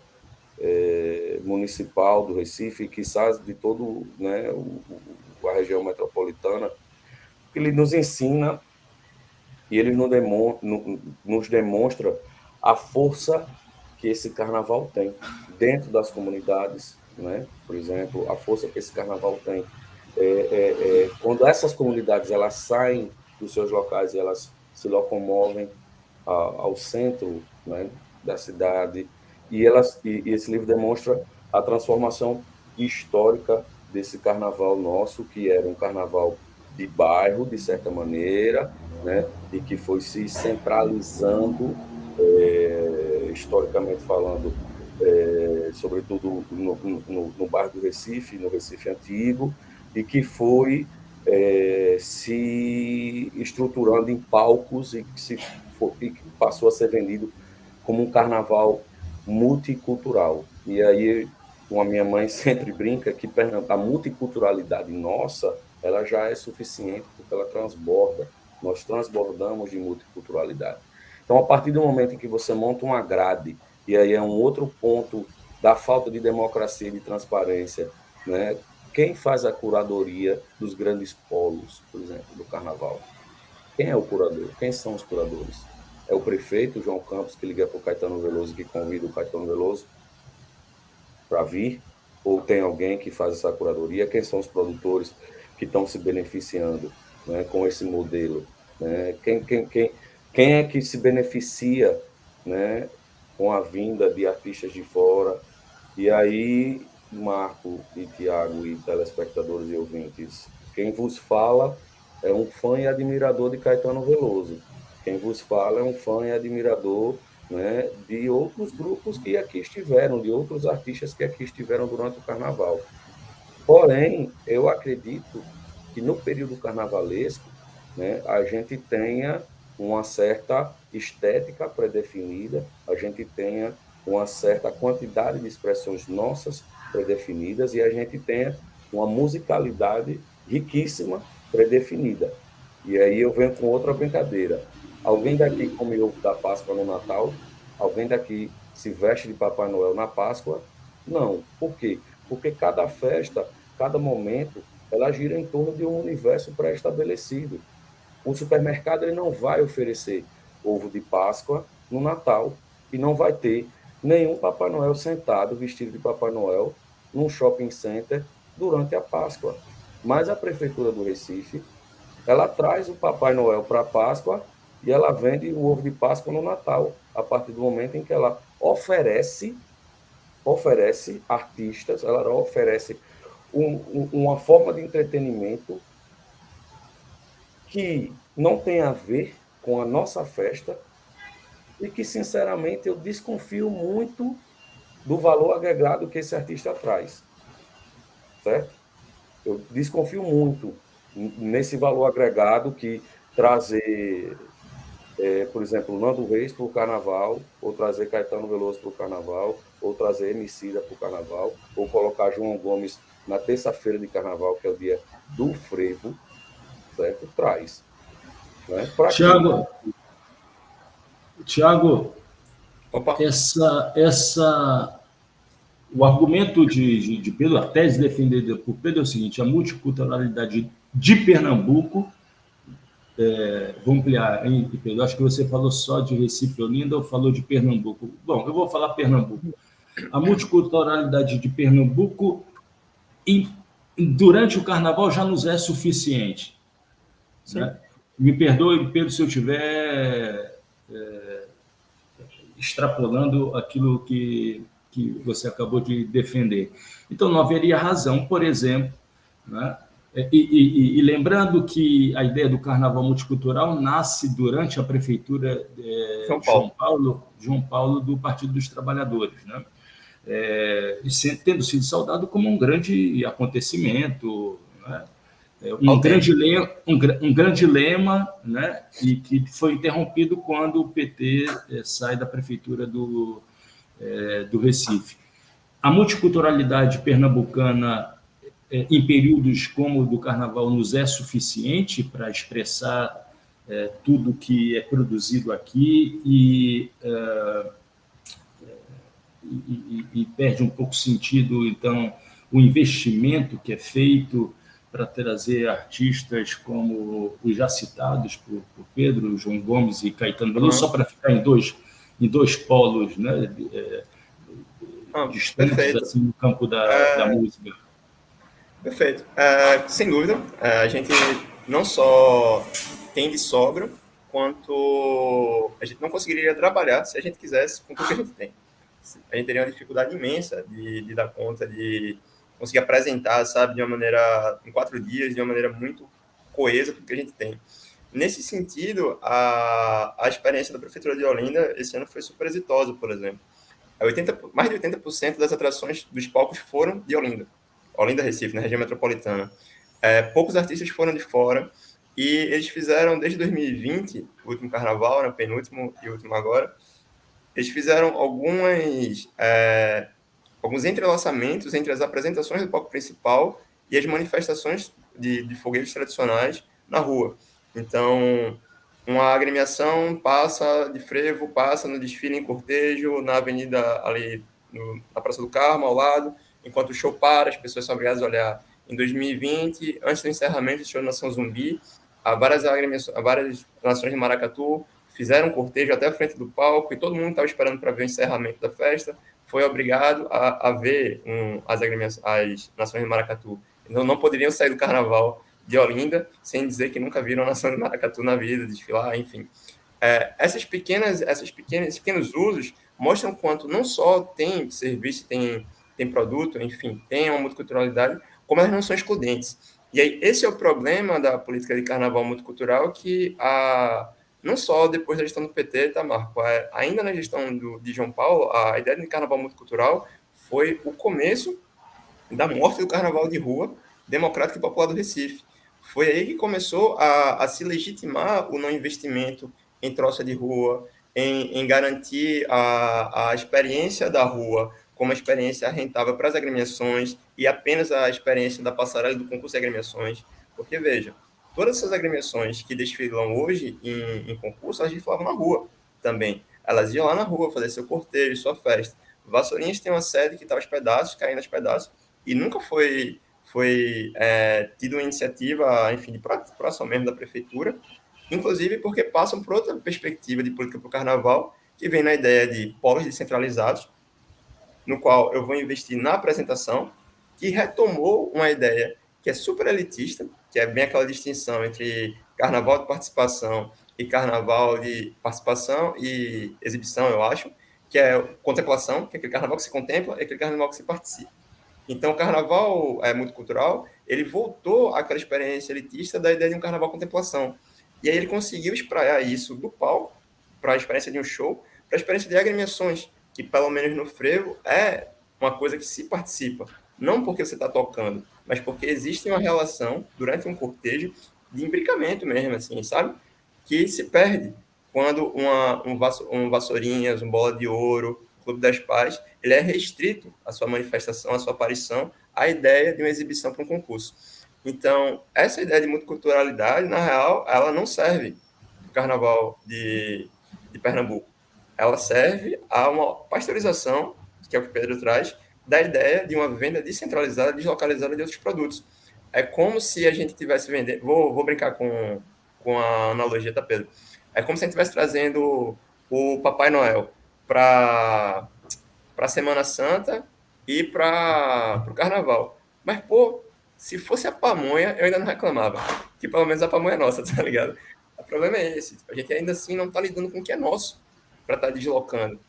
municipal do Recife, e quizás de todo, né, a região metropolitana, porque ele nos ensina e ele nos demonstra a força que esse carnaval tem dentro das comunidades, né? Por exemplo, a força que esse carnaval tem. Quando essas comunidades elas saem dos seus locais e elas se locomovem ao centro, né, da cidade, e esse livro demonstra a transformação histórica desse carnaval nosso, que era um carnaval de bairro, de certa maneira, né, e que foi se centralizando, historicamente falando, sobretudo no bairro do Recife, no Recife Antigo, e que foi se estruturando em palcos e que passou a ser vendido como um carnaval multicultural. E aí a minha mãe sempre brinca que a multiculturalidade nossa ela já é suficiente porque ela transborda. Nós transbordamos de multiculturalidade. Então, a partir do momento em que você monta uma grade, e aí é um outro ponto da falta de democracia e de transparência, né? Quem faz a curadoria dos grandes polos, por exemplo, do carnaval? Quem é o curador? Quem são os curadores? É o prefeito, João Campos, que liga para o Caetano Veloso, que convida o Caetano Veloso para vir? Ou tem alguém que faz essa curadoria? Quem são os produtores que estão se beneficiando, né, com esse modelo? Né? Quem é que se beneficia, né, com a vinda de artistas de fora? E aí, Marco e Tiago e telespectadores e ouvintes, quem vos fala é um fã e admirador de Caetano Veloso. Quem vos fala é um fã e admirador, né, de outros grupos que aqui estiveram, de outros artistas que aqui estiveram durante o carnaval. Porém, eu acredito que no período carnavalesco, né, a gente tenha uma certa estética pré-definida, a gente tenha uma certa quantidade de expressões nossas pré-definidas e a gente tenha uma musicalidade riquíssima pré-definida. E aí eu venho com outra brincadeira. Alguém daqui come ovo da Páscoa no Natal? Alguém daqui se veste de Papai Noel na Páscoa? Não. Por quê? Porque cada festa, cada momento, ela gira em torno de um universo pré-estabelecido. O supermercado ele não vai oferecer ovo de Páscoa no Natal e não vai ter nenhum Papai Noel sentado, vestido de Papai Noel, num shopping center durante a Páscoa. Mas a Prefeitura do Recife, ela traz o Papai Noel para a Páscoa e ela vende o ovo de Páscoa no Natal, a partir do momento em que ela oferece artistas, ela oferece uma forma de entretenimento que não tem a ver com a nossa festa e que, sinceramente, eu desconfio muito do valor agregado que esse artista traz, certo? Eu desconfio muito nesse valor agregado que trazer, por exemplo, Nando Reis para o Carnaval, ou trazer Caetano Veloso para o Carnaval, ou trazer Emicida para o Carnaval, ou colocar João Gomes na terça-feira de Carnaval, que é o dia do frevo, certo? Traz. Né? Para quê? Tiago, Opa, o argumento de Pedro, a tese defendida por Pedro é o seguinte: a multiculturalidade de Pernambuco, vou ampliar, hein, Pedro? Acho que você falou só de Recife e Olinda ou falou de Pernambuco? Bom, eu vou falar Pernambuco. A multiculturalidade de Pernambuco, durante o carnaval, já nos é suficiente. Né? Me perdoe, Pedro, se eu estiver extrapolando aquilo que você acabou de defender. Então, não haveria razão, por exemplo, né? E lembrando que a ideia do carnaval multicultural nasce durante a prefeitura de João Paulo do Partido dos Trabalhadores, né? Tendo sido saudado como um grande acontecimento, né? Um grande lema, né? E que foi interrompido quando o PT sai da prefeitura do Recife. A multiculturalidade pernambucana, em períodos como o do Carnaval, nos é suficiente para expressar tudo que é produzido aqui e perde um pouco sentido, então, o investimento que é feito para trazer artistas como os já citados por Pedro, João Gomes e Caetano Veloso, só para ficar em dois polos, né, distantes assim, no campo da música. Perfeito. Sem dúvida, a gente não só tem de sobra, quanto a gente não conseguiria trabalhar se a gente quisesse com tudo que a gente tem. A gente teria uma dificuldade imensa de dar conta, de conseguir apresentar, sabe, de uma maneira, em 4 dias, de uma maneira muito coesa, tudo que a gente tem. Nesse sentido, a experiência da Prefeitura de Olinda esse ano foi super exitosa, por exemplo. Mais de 80% das atrações dos palcos foram de Olinda. Olinda, Recife, na região metropolitana. Poucos artistas foram de fora e eles fizeram, desde 2020, o último carnaval, né, penúltimo e último agora, eles fizeram alguns entrelaçamentos entre as apresentações do palco principal e as manifestações de fogueiros tradicionais na rua. Então, uma agremiação passa de frevo, passa no desfile em cortejo, na avenida ali na Praça do Carmo, ao lado, enquanto o show para, as pessoas são obrigadas a olhar. Em 2020, antes do encerramento do show Nação Zumbi, várias nações de maracatu fizeram um cortejo até a frente do palco e todo mundo estava esperando para ver o encerramento da festa, foi obrigado a ver as nações de maracatu. Então não poderiam sair do carnaval de Olinda sem dizer que nunca viram a nação de maracatu na vida, desfilar, enfim. Esses pequenos usos mostram quanto não só tem serviço, tem produto, enfim, tem uma multiculturalidade, como elas não são excludentes. E aí, esse é o problema da política de carnaval multicultural, que não só depois da gestão do PT, tá, Marco? Ainda na gestão de João Paulo, a ideia de carnaval multicultural foi o começo da morte do carnaval de rua democrático e popular do Recife. Foi aí que começou a se legitimar o não investimento em troça de rua, em garantir a experiência da rua como uma experiência rentável para as agremiações e apenas a experiência da passarela do concurso de agremiações. Porque, veja, todas essas agremiações que desfilam hoje em concurso, elas desfilavam na rua também. Elas iam lá na rua fazer seu cortejo, sua festa. Vassourinhas tem uma sede que estava aos pedaços, caindo aos pedaços, e nunca foi tido uma iniciativa, enfim, de proação mesmo da prefeitura, inclusive porque passam por outra perspectiva de política para o carnaval, que vem na ideia de polos descentralizados, no qual eu vou investir na apresentação, que retomou uma ideia que é super elitista, que é bem aquela distinção entre carnaval de participação e carnaval de participação e exibição, eu acho, que é contemplação, que é aquele carnaval que se contempla, é aquele carnaval que se participa. Então, o carnaval multicultural, ele voltou àquela experiência elitista da ideia de um carnaval contemplação. E aí ele conseguiu espraiar isso do palco para a experiência de um show, para a experiência de agremiações, que pelo menos no frevo é uma coisa que se participa. Não porque você está tocando, mas porque existe uma relação, durante um cortejo, de imbricamento mesmo, assim, sabe? Que se perde quando um Vassourinhas, um Bola de Ouro, Clube das Paz, ele é restrito a sua manifestação, a sua aparição, à ideia de uma exibição para um concurso. Então, essa ideia de multiculturalidade, na real, ela não serve para o carnaval de Pernambuco. Ela serve a uma pasteurização, que é o que o Pedro traz, da ideia de uma venda descentralizada, deslocalizada de outros produtos. É como se a gente estivesse vendendo... Vou brincar com a analogia, tá, Pedro? É como se a gente estivesse trazendo o Papai Noel para a Semana Santa e para o Carnaval. Mas, pô, se fosse a pamonha, eu ainda não reclamava. Que pelo menos a pamonha é nossa, tá ligado? O problema é esse. A gente ainda assim não tá lidando com o que é nosso para estar deslocando.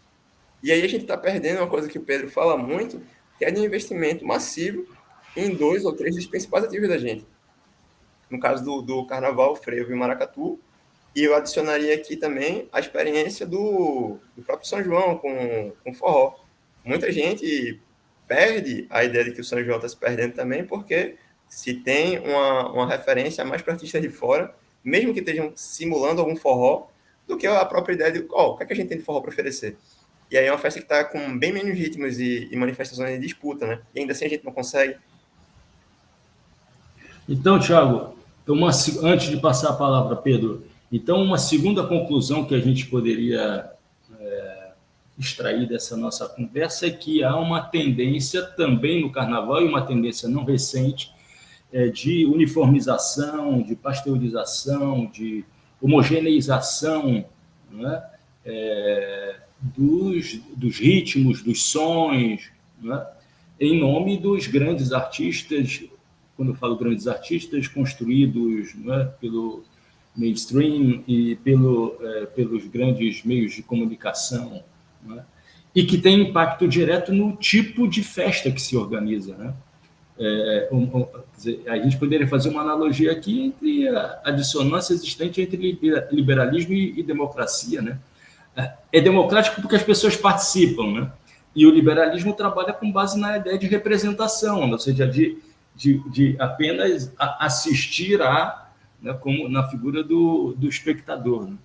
E aí a gente está perdendo uma coisa que o Pedro fala muito, que é de investimento massivo em 2 ou 3 dos principais ativos da gente. No caso do Carnaval, Frevo e Maracatu. E eu adicionaria aqui também a experiência do próprio São João com forró. Muita gente perde a ideia de que o São João está se perdendo também, porque se tem uma referência mais para artistas de fora, mesmo que estejam simulando algum forró, do que a própria ideia de o que é que a gente tem de forró para oferecer. E aí é uma festa que está com bem menos ritmos e manifestações de disputa, né? E ainda assim a gente não consegue. Então, Thiago, antes de passar a palavra, Pedro, então uma segunda conclusão que a gente poderia extrair dessa nossa conversa é que há uma tendência também no carnaval, e uma tendência não recente, de uniformização, de pasteurização, de homogeneização, né? Dos ritmos, dos sons, né? Em nome dos grandes artistas, quando eu falo grandes artistas, construídos, né, pelo mainstream e pelos grandes meios de comunicação, né? E que tem impacto direto no tipo de festa que se organiza, né? A gente poderia fazer uma analogia aqui entre a dissonância existente entre liberalismo e democracia, né? É democrático porque as pessoas participam, né? E o liberalismo trabalha com base na ideia de representação, ou seja, de apenas assistir né, como na figura do espectador. Né?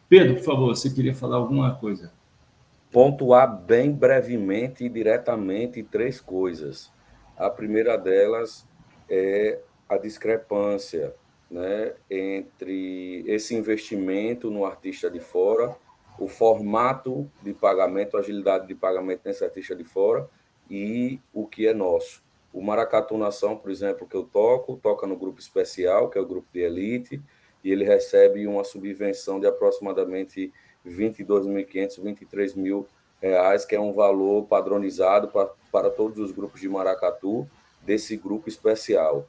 Pedro, por favor, você queria falar alguma coisa? Pontuar bem brevemente e diretamente 3 coisas. A primeira delas é a discrepância, né, entre esse investimento no artista de fora o formato de pagamento, a agilidade de pagamento nesse artista de fora e o que é nosso. O Maracatu Nação, por exemplo, que eu toca no grupo especial, que é o grupo de elite, e ele recebe uma subvenção de aproximadamente 22.500, 23 mil reais, que é um valor padronizado para todos os grupos de maracatu desse grupo especial.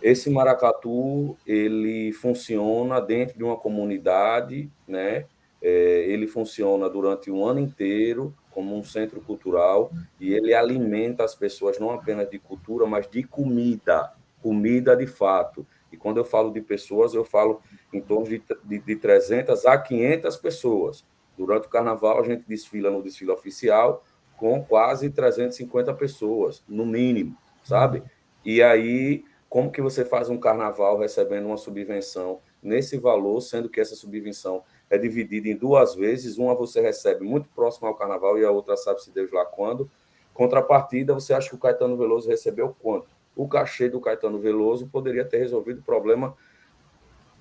Esse maracatu, ele funciona dentro de uma comunidade, né? Ele funciona durante um ano inteiro como um centro cultural e ele alimenta as pessoas não apenas de cultura, mas de comida de fato. E quando eu falo de pessoas, eu falo em torno de 300 a 500 pessoas. Durante o carnaval, a gente desfila no desfile oficial com quase 350 pessoas, no mínimo, sabe? E aí, como que você faz um carnaval recebendo uma subvenção nesse valor, sendo que essa subvenção é dividida em duas vezes, uma você recebe muito próximo ao carnaval e a outra sabe-se Deus lá quando. Contrapartida, você acha que o Caetano Veloso recebeu quanto? O cachê do Caetano Veloso poderia ter resolvido o problema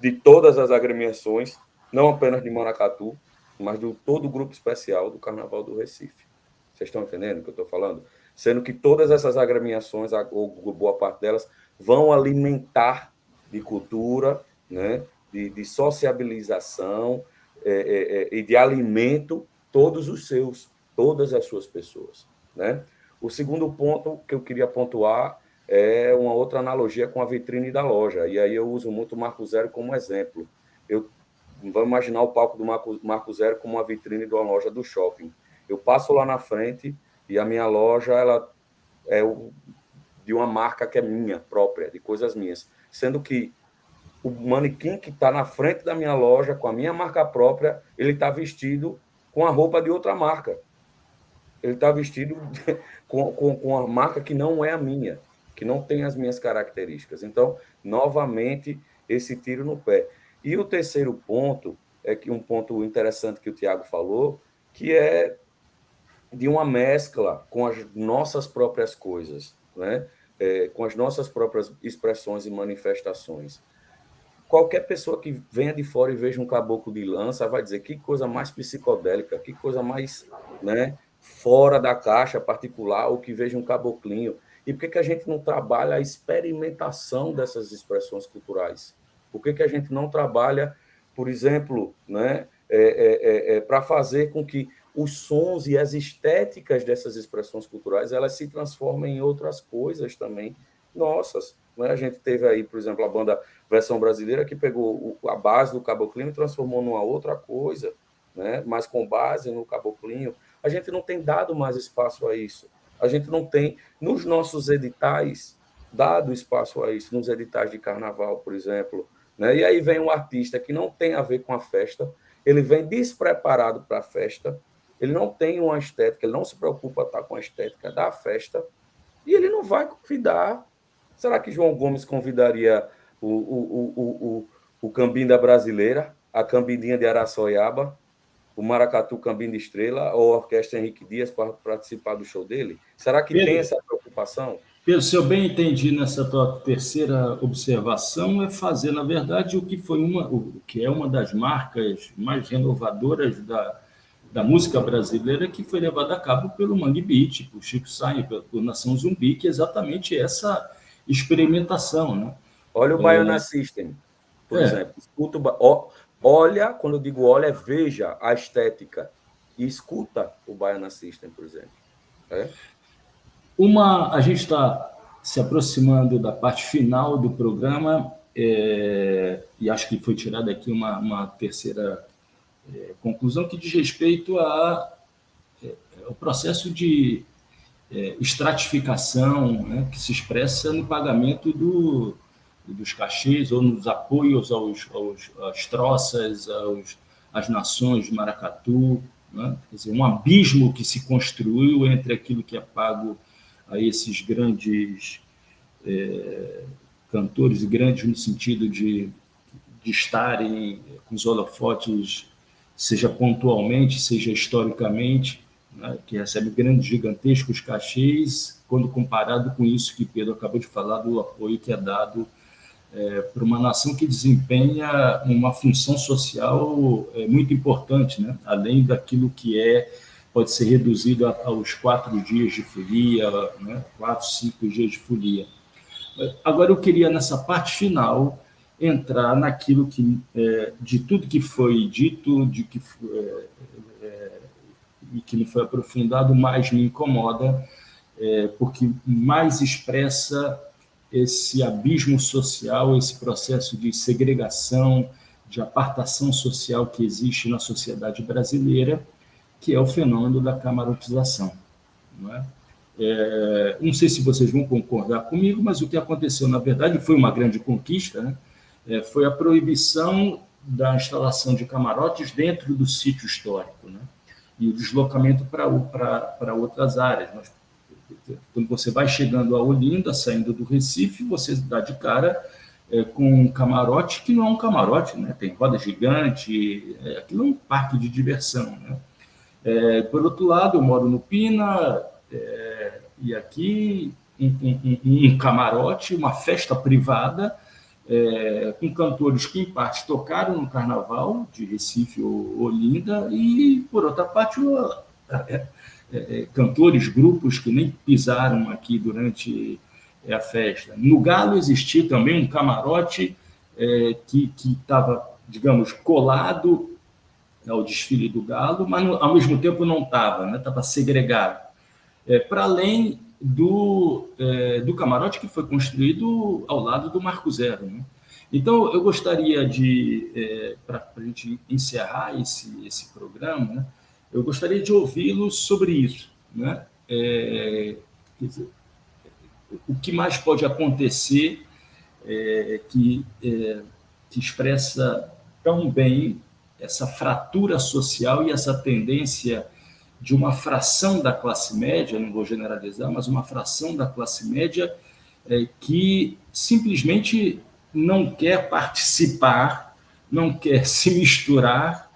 de todas as agremiações, não apenas de Maracatu, mas de todo o grupo especial do Carnaval do Recife. Vocês estão entendendo o que eu estou falando? Sendo que todas essas agremiações, ou boa parte delas, vão alimentar de cultura, né, de sociabilização e de alimento todas as suas pessoas. Né? O segundo ponto que eu queria pontuar é uma outra analogia com a vitrine da loja. E aí eu uso muito o Marco Zero como exemplo. Vamos imaginar o palco do Marco Zero como uma vitrine de uma loja do shopping. Eu passo lá na frente e a minha loja ela é de uma marca que é minha própria, de coisas minhas. Sendo que o manequim que está na frente da minha loja, com a minha marca própria, ele está vestido com a roupa de outra marca. Ele está vestido com a marca que não é a minha, que não tem as minhas características. Então, novamente, esse tiro no pé. E o terceiro ponto, é que um ponto interessante que o Tiago falou, que é de uma mescla com as nossas próprias coisas, né? Com as nossas próprias expressões e manifestações. Qualquer pessoa que venha de fora e veja um caboclo de lança vai dizer que coisa mais psicodélica, que coisa mais, né, fora da caixa particular, ou que veja um caboclinho. E por que a gente não trabalha a experimentação dessas expressões culturais? Por que a gente não trabalha, por exemplo, né, para fazer com que os sons e as estéticas dessas expressões culturais elas se transformem em outras coisas também nossas? Né? A gente teve aí, por exemplo, a banda Versão Brasileira, que pegou a base do caboclinho e transformou numa outra coisa, né? Mas com base no caboclinho. A gente não tem dado mais espaço a isso. A gente não tem, nos nossos editais, dado espaço a isso, nos editais de carnaval, por exemplo. Né? E aí vem um artista que não tem a ver com a festa, ele vem despreparado para a festa, ele não tem uma estética, ele não se preocupa estar com a estética da festa, e ele não vai convidar. Será que João Gomes convidaria o Cambim da Brasileira, a Cambindinha de Araçoiaba, o Maracatu Cambim de Estrela ou a Orquestra Henrique Dias para participar do show dele? Será que tem essa preocupação? Pedro, se eu bem entendi nessa tua terceira observação, é fazer, na verdade, o que é uma das marcas mais renovadoras da música brasileira, que foi levada a cabo pelo Mangue Beat, por Chico Sainz, por Nação Zumbi, que é exatamente essa experimentação. Né? Olha o Baiana System, por exemplo. Escuta olha, quando eu digo olha, veja a estética e escuta o Baiana System, por exemplo. A gente está se aproximando da parte final do programa e acho que foi tirada aqui uma terceira conclusão que diz respeito ao processo de estratificação, né, que se expressa no pagamento dos cachês ou nos apoios às troças, às nações de Maracatu. Né? Quer dizer, um abismo que se construiu entre aquilo que é pago a esses grandes cantores, e grandes no sentido de estarem com os holofotes, seja pontualmente, seja historicamente, né, que recebe grandes, gigantescos cachês, quando comparado com isso que Pedro acabou de falar, do apoio que é dado para uma nação que desempenha uma função social muito importante, né? Além daquilo que pode ser reduzido aos 4 dias de folia, né? 4, 5 dias de folia. Agora, eu queria, nessa parte final, entrar naquilo que, de tudo que foi dito, e que não foi aprofundado, mais me incomoda, porque mais expressa esse abismo social, esse processo de segregação, de apartação social que existe na sociedade brasileira, que é o fenômeno da camarotização. Não é? Não sei se vocês vão concordar comigo, mas o que aconteceu, na verdade, foi uma grande conquista, né? Foi a proibição da instalação de camarotes dentro do sítio histórico, né? E o deslocamento para outras áreas. Mas, quando você vai chegando a Olinda, saindo do Recife, você dá de cara com um camarote que não é um camarote, né? Tem roda gigante, aquilo é um parque de diversão, né? Por outro lado, eu moro no Pina, e aqui um camarote, uma festa privada, com cantores que, em parte, tocaram no Carnaval de Recife ou Olinda, e, por outra parte, cantores, grupos que nem pisaram aqui durante a festa. No Galo existia também um camarote que estava, digamos, colado ao desfile do Galo, mas ao mesmo tempo não estava, né? Estava segregado. Para além do camarote que foi construído ao lado do Marco Zero, né? Então, eu gostaria de, para a gente encerrar esse programa, né, eu gostaria de ouvi-lo sobre isso, né? Quer dizer, o que mais pode acontecer que expressa tão bem essa fratura social e essa tendência de uma fração da classe média, não vou generalizar, mas uma fração da classe média que simplesmente não quer participar, não quer se misturar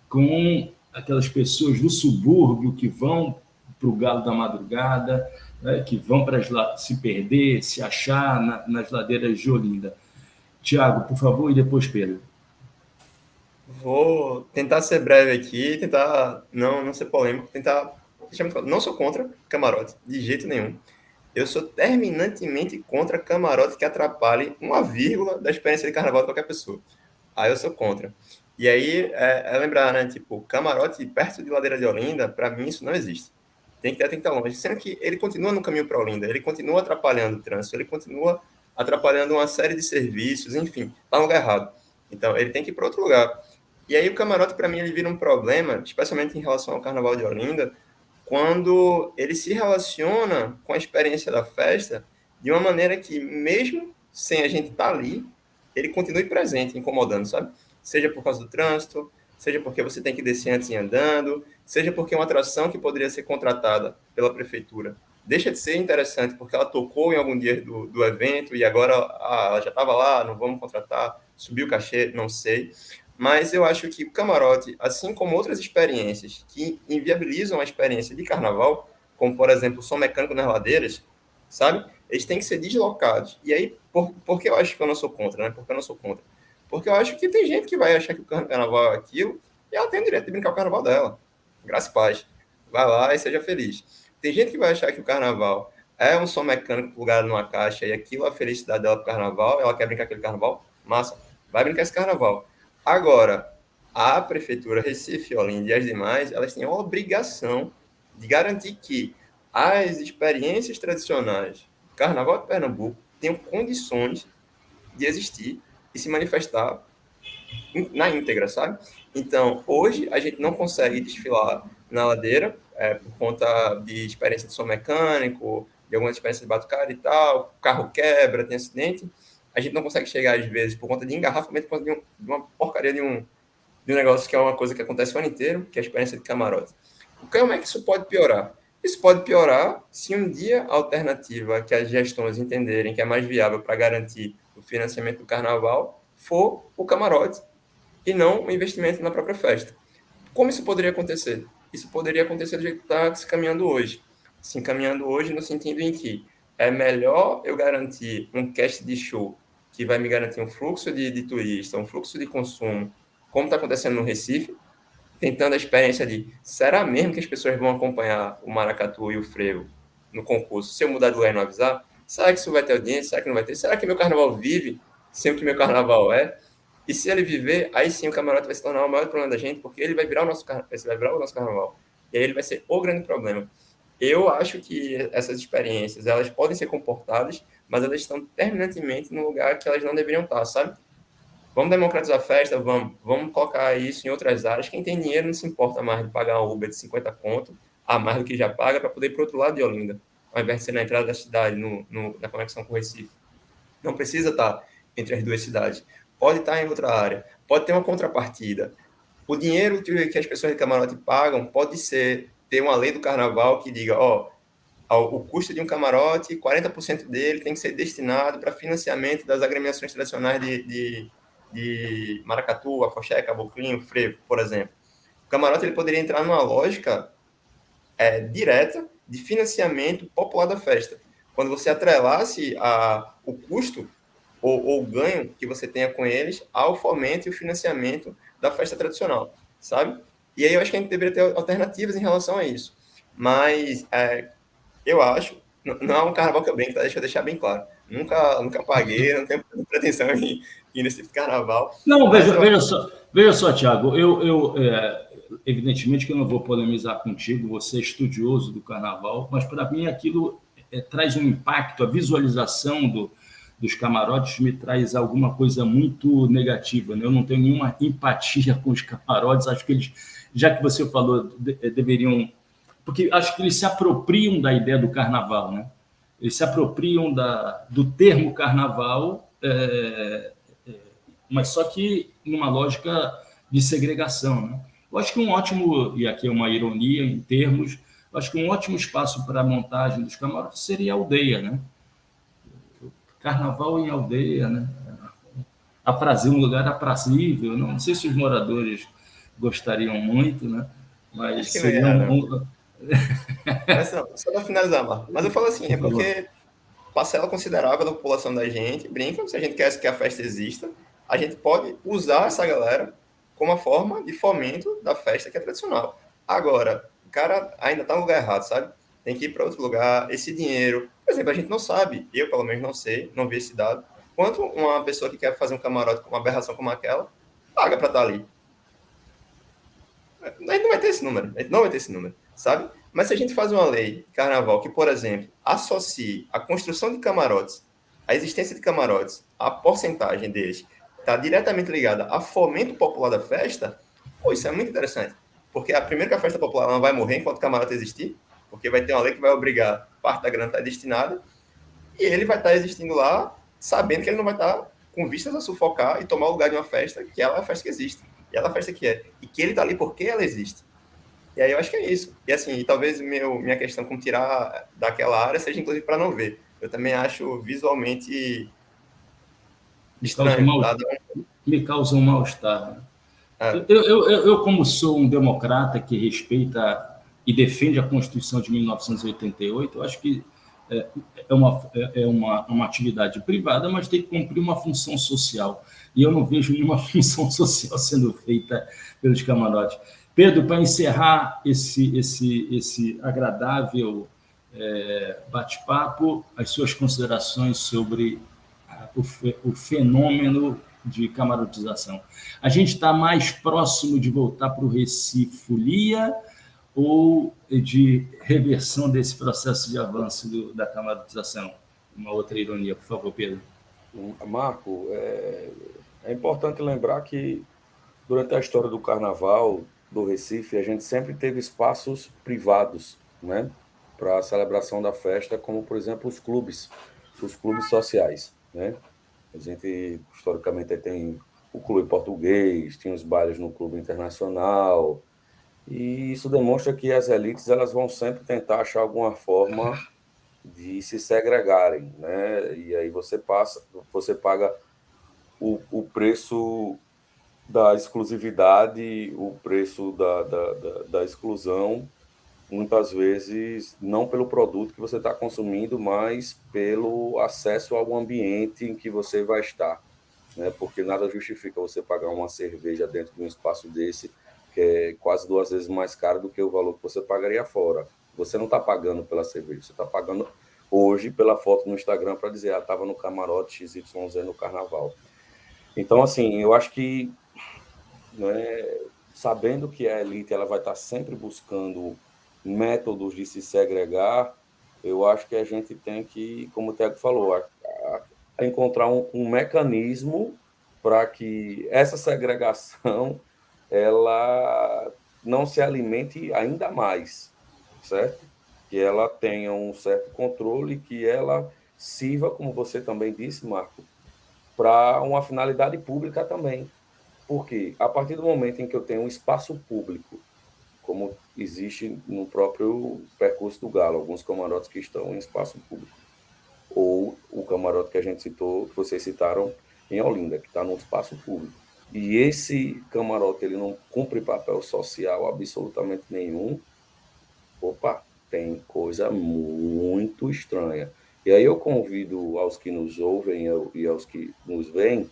com aquelas pessoas do subúrbio que vão para o Galo da Madrugada, né, que vão para se perder, se achar nas ladeiras de Olinda. Tiago, por favor, e depois Pedro. Vou tentar ser breve aqui, tentar não ser polêmico, não sou contra camarote, de jeito nenhum. Eu sou terminantemente contra camarote que atrapalhe uma vírgula da experiência de carnaval de qualquer pessoa. Aí eu sou contra. E aí, lembrar, né, tipo, camarote perto de Ladeira de Olinda, para mim isso não existe. Tem que estar longe. Sendo que ele continua no caminho para Olinda, ele continua atrapalhando o trânsito, ele continua atrapalhando uma série de serviços, enfim, está no lugar errado. Então, ele tem que ir para outro lugar. E aí o camarote, para mim, ele vira um problema, especialmente em relação ao Carnaval de Olinda, quando ele se relaciona com a experiência da festa de uma maneira que, mesmo sem a gente estar ali, ele continue presente, incomodando, sabe? Seja por causa do trânsito, seja porque você tem que descer antes e ir andando, seja porque uma atração que poderia ser contratada pela prefeitura deixa de ser interessante porque ela tocou em algum dia do evento e agora ela já estava lá, não vamos contratar, subiu o cachê, não sei. Mas eu acho que o camarote, assim como outras experiências que inviabilizam a experiência de carnaval, como, por exemplo, o som mecânico nas ladeiras, sabe? Eles têm que ser deslocados. E aí, por que eu acho que eu não sou contra, né? Porque eu não sou contra. Porque eu acho que tem gente que vai achar que o carnaval é aquilo e ela tem o direito de brincar o carnaval dela. Graça e paz. Vai lá e seja feliz. Tem gente que vai achar que o carnaval é um som mecânico plugado numa caixa e aquilo é a felicidade dela pro carnaval, ela quer brincar aquele carnaval, massa, vai brincar esse carnaval. Agora, a Prefeitura Recife, Olinda e as demais, elas têm a obrigação de garantir que as experiências tradicionais do Carnaval de Pernambuco tenham condições de existir e se manifestar na íntegra, sabe? Então, hoje, a gente não consegue desfilar na ladeira por conta de experiência de som mecânico, de algumas experiências de batucada e tal, o carro quebra, tem acidente. A gente não consegue chegar, às vezes, por conta de engarrafamento, por conta de uma porcaria de um negócio que é uma coisa que acontece o ano inteiro, que é a experiência de camarote. Como é que isso pode piorar? Isso pode piorar se um dia a alternativa que as gestões entenderem que é mais viável para garantir o financiamento do carnaval for o camarote e não o investimento na própria festa. Como isso poderia acontecer? Isso poderia acontecer do jeito que está se caminhando hoje. Se caminhando hoje no sentido em que é melhor eu garantir um cast de show que vai me garantir um fluxo de turista, um fluxo de consumo, como está acontecendo no Recife, tentando a experiência de, será mesmo que as pessoas vão acompanhar o maracatu e o frevo no concurso, se eu mudar de lugar e não avisar? Será que isso vai ter audiência? Será que não vai ter? Será que meu carnaval vive sem o que meu carnaval é? E se ele viver, aí sim o camarote vai se tornar o maior problema da gente, porque ele vai virar o nosso carnaval. E aí ele vai ser o grande problema. Eu acho que essas experiências, elas podem ser comportadas, mas elas estão terminantemente no lugar que elas não deveriam estar, sabe? Vamos democratizar a festa, vamos colocar isso em outras áreas. Quem tem dinheiro não se importa mais de pagar um Uber de 50 conto, a mais do que já paga, para poder ir para o outro lado de Olinda, ao invés de ser na entrada da cidade, na conexão com o Recife. Não precisa estar entre as duas cidades. Pode estar em outra área. Pode ter uma contrapartida. O dinheiro que as pessoas de camarote pagam pode ter uma lei do carnaval que diga, o custo de um camarote, 40% dele tem que ser destinado para financiamento das agremiações tradicionais de maracatu, afoxé, caboclinho, frevo, por exemplo. O camarote ele poderia entrar numa lógica direta de financiamento popular da festa. Quando você atrelasse o custo ou o ganho que você tenha com eles ao fomento e o financiamento da festa tradicional, sabe? E aí eu acho que a gente deveria ter alternativas em relação a isso. Mas eu acho, não é um carnaval que eu brinco, tá? Deixa eu deixar bem claro. Nunca paguei, não tenho pretensão em ir nesse tipo de carnaval. Não, veja só, Thiago, evidentemente que eu não vou polemizar contigo, você é estudioso do carnaval, mas para mim aquilo traz um impacto, a visualização dos camarotes me traz alguma coisa muito negativa, né? Eu não tenho nenhuma empatia com os camarotes, acho que eles, já que você falou, deveriam... Porque acho que eles se apropriam da ideia do carnaval, né? Eles se apropriam do termo carnaval, mas só que numa lógica de segregação, né? Eu acho que um ótimo, e aqui é uma ironia em termos, eu acho que um ótimo espaço para a montagem dos camarotes seria a aldeia, né? Carnaval em aldeia, né? Um lugar aprazível, não sei se os moradores gostariam muito, né? Mas Acho que não seria ia, não. Mas não, só para finalizar, Marco. Mas eu falo assim, é porque parcela considerável da população da gente brinca, se a gente quer que a festa exista, a gente pode usar essa galera como uma forma de fomento da festa que é tradicional. Agora, o cara ainda está no lugar errado, sabe? Tem que ir para outro lugar. Esse dinheiro, por exemplo, a gente não sabe, eu pelo menos não sei, não vi esse dado, quanto uma pessoa que quer fazer um camarote com uma aberração como aquela paga para estar ali. A gente não vai ter esse número, a gente não vai ter esse número, sabe? Mas se a gente faz uma lei de carnaval que, por exemplo, associe a construção de camarotes, a existência de camarotes, a porcentagem deles está diretamente ligada a fomento popular da festa, pô, isso é muito interessante. Porque primeiro que a festa popular não vai morrer enquanto o camarote existir, porque vai ter uma lei que vai obrigar parte da grana a estar destinada, e ele vai estar existindo lá sabendo que ele não vai estar com vistas a sufocar e tomar o lugar de uma festa que ela é a festa que existe. E ela é a festa que é. E que ele está ali porque ela existe. E aí eu acho que é isso. E assim, talvez minha questão com tirar daquela área seja inclusive para não ver. Eu também acho visualmente estranho. Me causa um mal-estar. Eu, como sou um democrata que respeita e defende a Constituição de 1988, eu acho que uma atividade privada, mas tem que cumprir uma função social. E eu não vejo nenhuma função social sendo feita pelos camarotes. Pedro, para encerrar esse agradável bate-papo, as suas considerações sobre o fenômeno de camarotização. A gente está mais próximo de voltar para o Recifolia ou de reversão desse processo de avanço da camarotização? Uma outra ironia, por favor, Pedro. Marco, é importante lembrar que durante a história do carnaval do Recife, a gente sempre teve espaços privados, né, para a celebração da festa, como, por exemplo, os clubes sociais, né? A gente, historicamente, tem o clube português, tinha os bailes no clube internacional, e isso demonstra que as elites elas vão sempre tentar achar alguma forma de se segregarem, né? E aí você paga o preço da exclusividade, o preço da exclusão, muitas vezes, não pelo produto que você está consumindo, mas pelo acesso ao ambiente em que você vai estar, né? Porque nada justifica você pagar uma cerveja dentro de um espaço desse, que é quase 2 vezes mais caro do que o valor que você pagaria fora. Você não está pagando pela cerveja, você está pagando hoje pela foto no Instagram para dizer, estava no camarote XYZ no carnaval. Então, assim, eu acho que, né, sabendo que a elite ela vai estar sempre buscando métodos de se segregar, eu acho que a gente tem que, como o Thiago falou, a encontrar um mecanismo para que essa segregação ela não se alimente ainda mais, certo? Que ela tenha um certo controle, que ela sirva, como você também disse, Marco, para uma finalidade pública também. Porque a partir do momento em que eu tenho um espaço público, como existe no próprio percurso do Galo, alguns camarotes que estão em espaço público, ou o camarote que a gente citou, que vocês citaram em Olinda, que está no espaço público. E esse camarote ele não cumpre papel social absolutamente nenhum, opa, tem coisa muito estranha. E aí eu convido aos que nos ouvem e aos que nos veem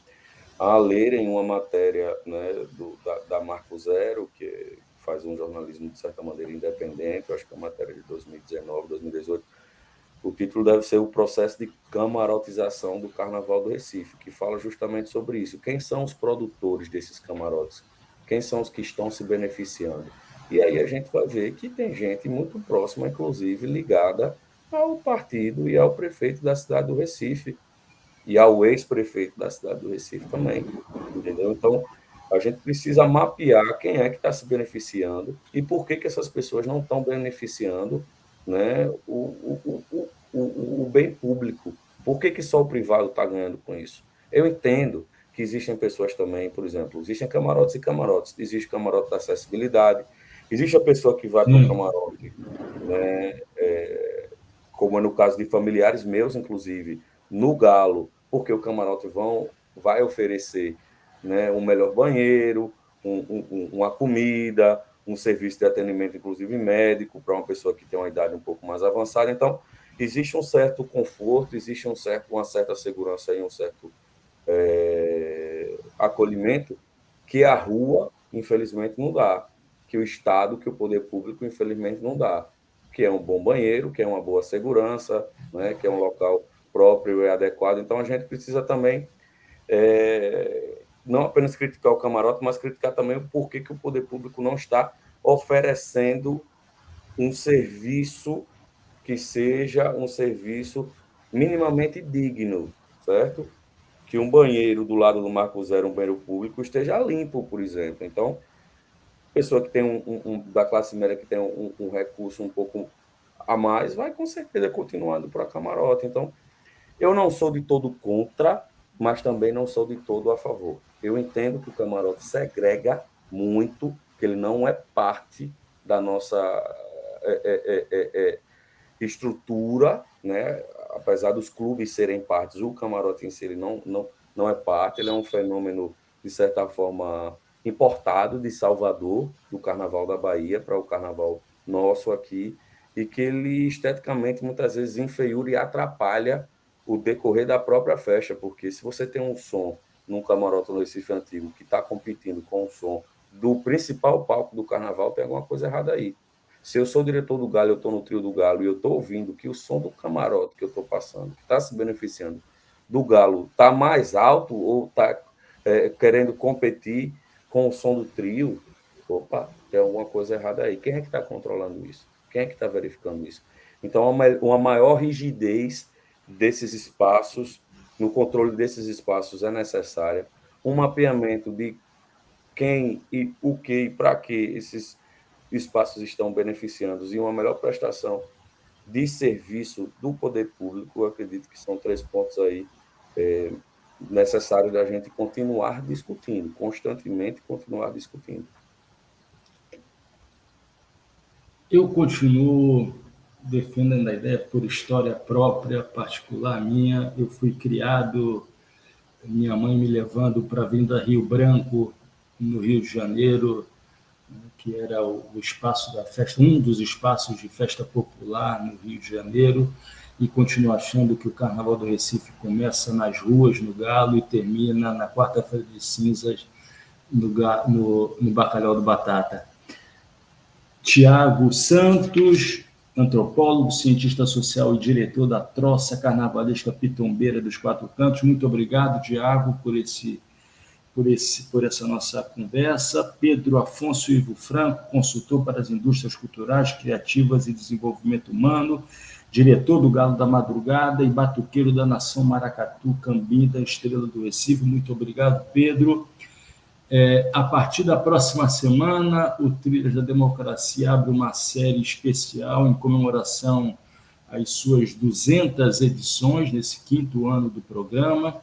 a lerem uma matéria, né, da Marco Zero, que faz um jornalismo, de certa maneira, independente, eu acho que é uma matéria de 2019, 2018. O título deve ser O Processo de Camarotização do Carnaval do Recife, que fala justamente sobre isso. Quem são os produtores desses camarotes? Quem são os que estão se beneficiando? E aí a gente vai ver que tem gente muito próxima, inclusive ligada ao partido e ao prefeito da cidade do Recife, e ao ex-prefeito da cidade do Recife também, entendeu? Então, a gente precisa mapear quem é que está se beneficiando e por que essas pessoas não estão beneficiando, né, o bem público. Por que só o privado está ganhando com isso? Eu entendo que existem pessoas também, por exemplo, existem camarotes e camarotes, existe o camarote da acessibilidade, existe a pessoa que vai para o Sim. camarote, né, como é no caso de familiares meus, inclusive, no Galo, porque o camarote vai oferecer, né, um melhor banheiro, uma comida, um serviço de atendimento, inclusive médico, para uma pessoa que tem uma idade um pouco mais avançada. Então, existe um certo conforto, existe uma certa segurança e um certo acolhimento que a rua, infelizmente, não dá, que o Estado, que o poder público, infelizmente, não dá, que é um bom banheiro, que é uma boa segurança, né, que é um local próprio e adequado. Então, a gente precisa também não apenas criticar o camarote, mas criticar também o porquê que o poder público não está oferecendo um serviço que seja um serviço minimamente digno, certo? Que um banheiro do lado do Marco Zero, um banheiro público, esteja limpo, por exemplo. Então, pessoa que tem da classe média que tem um recurso um pouco a mais, vai com certeza continuando para camarote. Então, eu não sou de todo contra, mas também não sou de todo a favor. Eu entendo que o camarote segrega muito, que ele não é parte da nossa estrutura, né? Apesar dos clubes serem partes, o camarote em si ele não é parte, ele é um fenômeno, de certa forma, importado de Salvador, do Carnaval da Bahia, para o Carnaval nosso aqui, e que ele esteticamente muitas vezes inferiora e atrapalha o decorrer da própria festa, porque se você tem um som num camarote no Recife Antigo que está competindo com o som do principal palco do Carnaval, tem alguma coisa errada aí. Se eu sou o diretor do Galo, eu estou no trio do Galo e eu estou ouvindo que o som do camarote que eu estou passando, que está se beneficiando do Galo, está mais alto ou está querendo competir com o som do trio, opa, tem alguma coisa errada aí. Quem é que está controlando isso? Quem é que está verificando isso? Então, uma maior rigidez desses espaços, no controle desses espaços é necessária, um mapeamento de quem e o que e para que esses espaços estão beneficiando e uma melhor prestação de serviço do poder público, eu acredito que são 3 pontos aí necessários da gente continuar discutindo, constantemente continuar discutindo. Eu continuo defendendo a ideia por história própria, particular minha. Eu fui criado, minha mãe me levando para a Vinda Rio Branco, no Rio de Janeiro, que era o espaço da festa, um dos espaços de festa popular no Rio de Janeiro, e continuo achando que o Carnaval do Recife começa nas ruas, no Galo, e termina na quarta-feira de cinzas, no Bacalhau do Batata. Tiago Santos, antropólogo, cientista social e diretor da Troça Carnavalesca Pitombeira dos Quatro Cantos. Muito obrigado, Tiago, por essa nossa conversa. Pedro Afonso Ivo Franco, consultor para as indústrias culturais, criativas e desenvolvimento humano, diretor do Galo da Madrugada e batuqueiro da Nação Maracatu, Cambinda, Estrela do Recife. Muito obrigado, Pedro. A partir da próxima semana, o Trilhas da Democracia abre uma série especial em comemoração às suas 200 edições, nesse 5º ano do programa,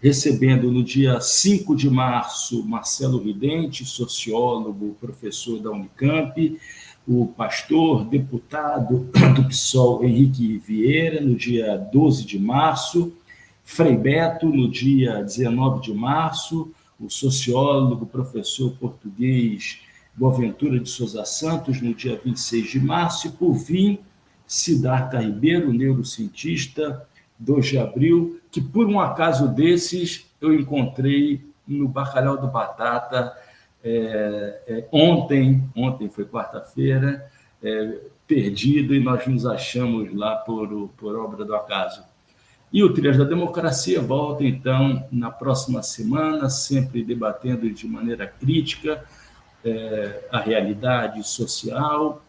recebendo no dia 5 de março Marcelo Ridente, sociólogo, professor da Unicamp, o pastor, deputado do PSOL Henrique Vieira, no dia 12 de março, Frei Beto, no dia 19 de março, o sociólogo, professor português Boaventura de Souza Santos, no dia 26 de março, e, por fim, Siddhartha Ribeiro, neurocientista, 2 de abril, que, por um acaso desses, eu encontrei no Bacalhau do Batata ontem foi quarta-feira, perdido, e nós nos achamos lá por obra do acaso. E o Trilhas da Democracia volta, então, na próxima semana, sempre debatendo de maneira crítica a realidade social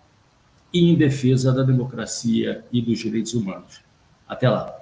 e em defesa da democracia e dos direitos humanos. Até lá.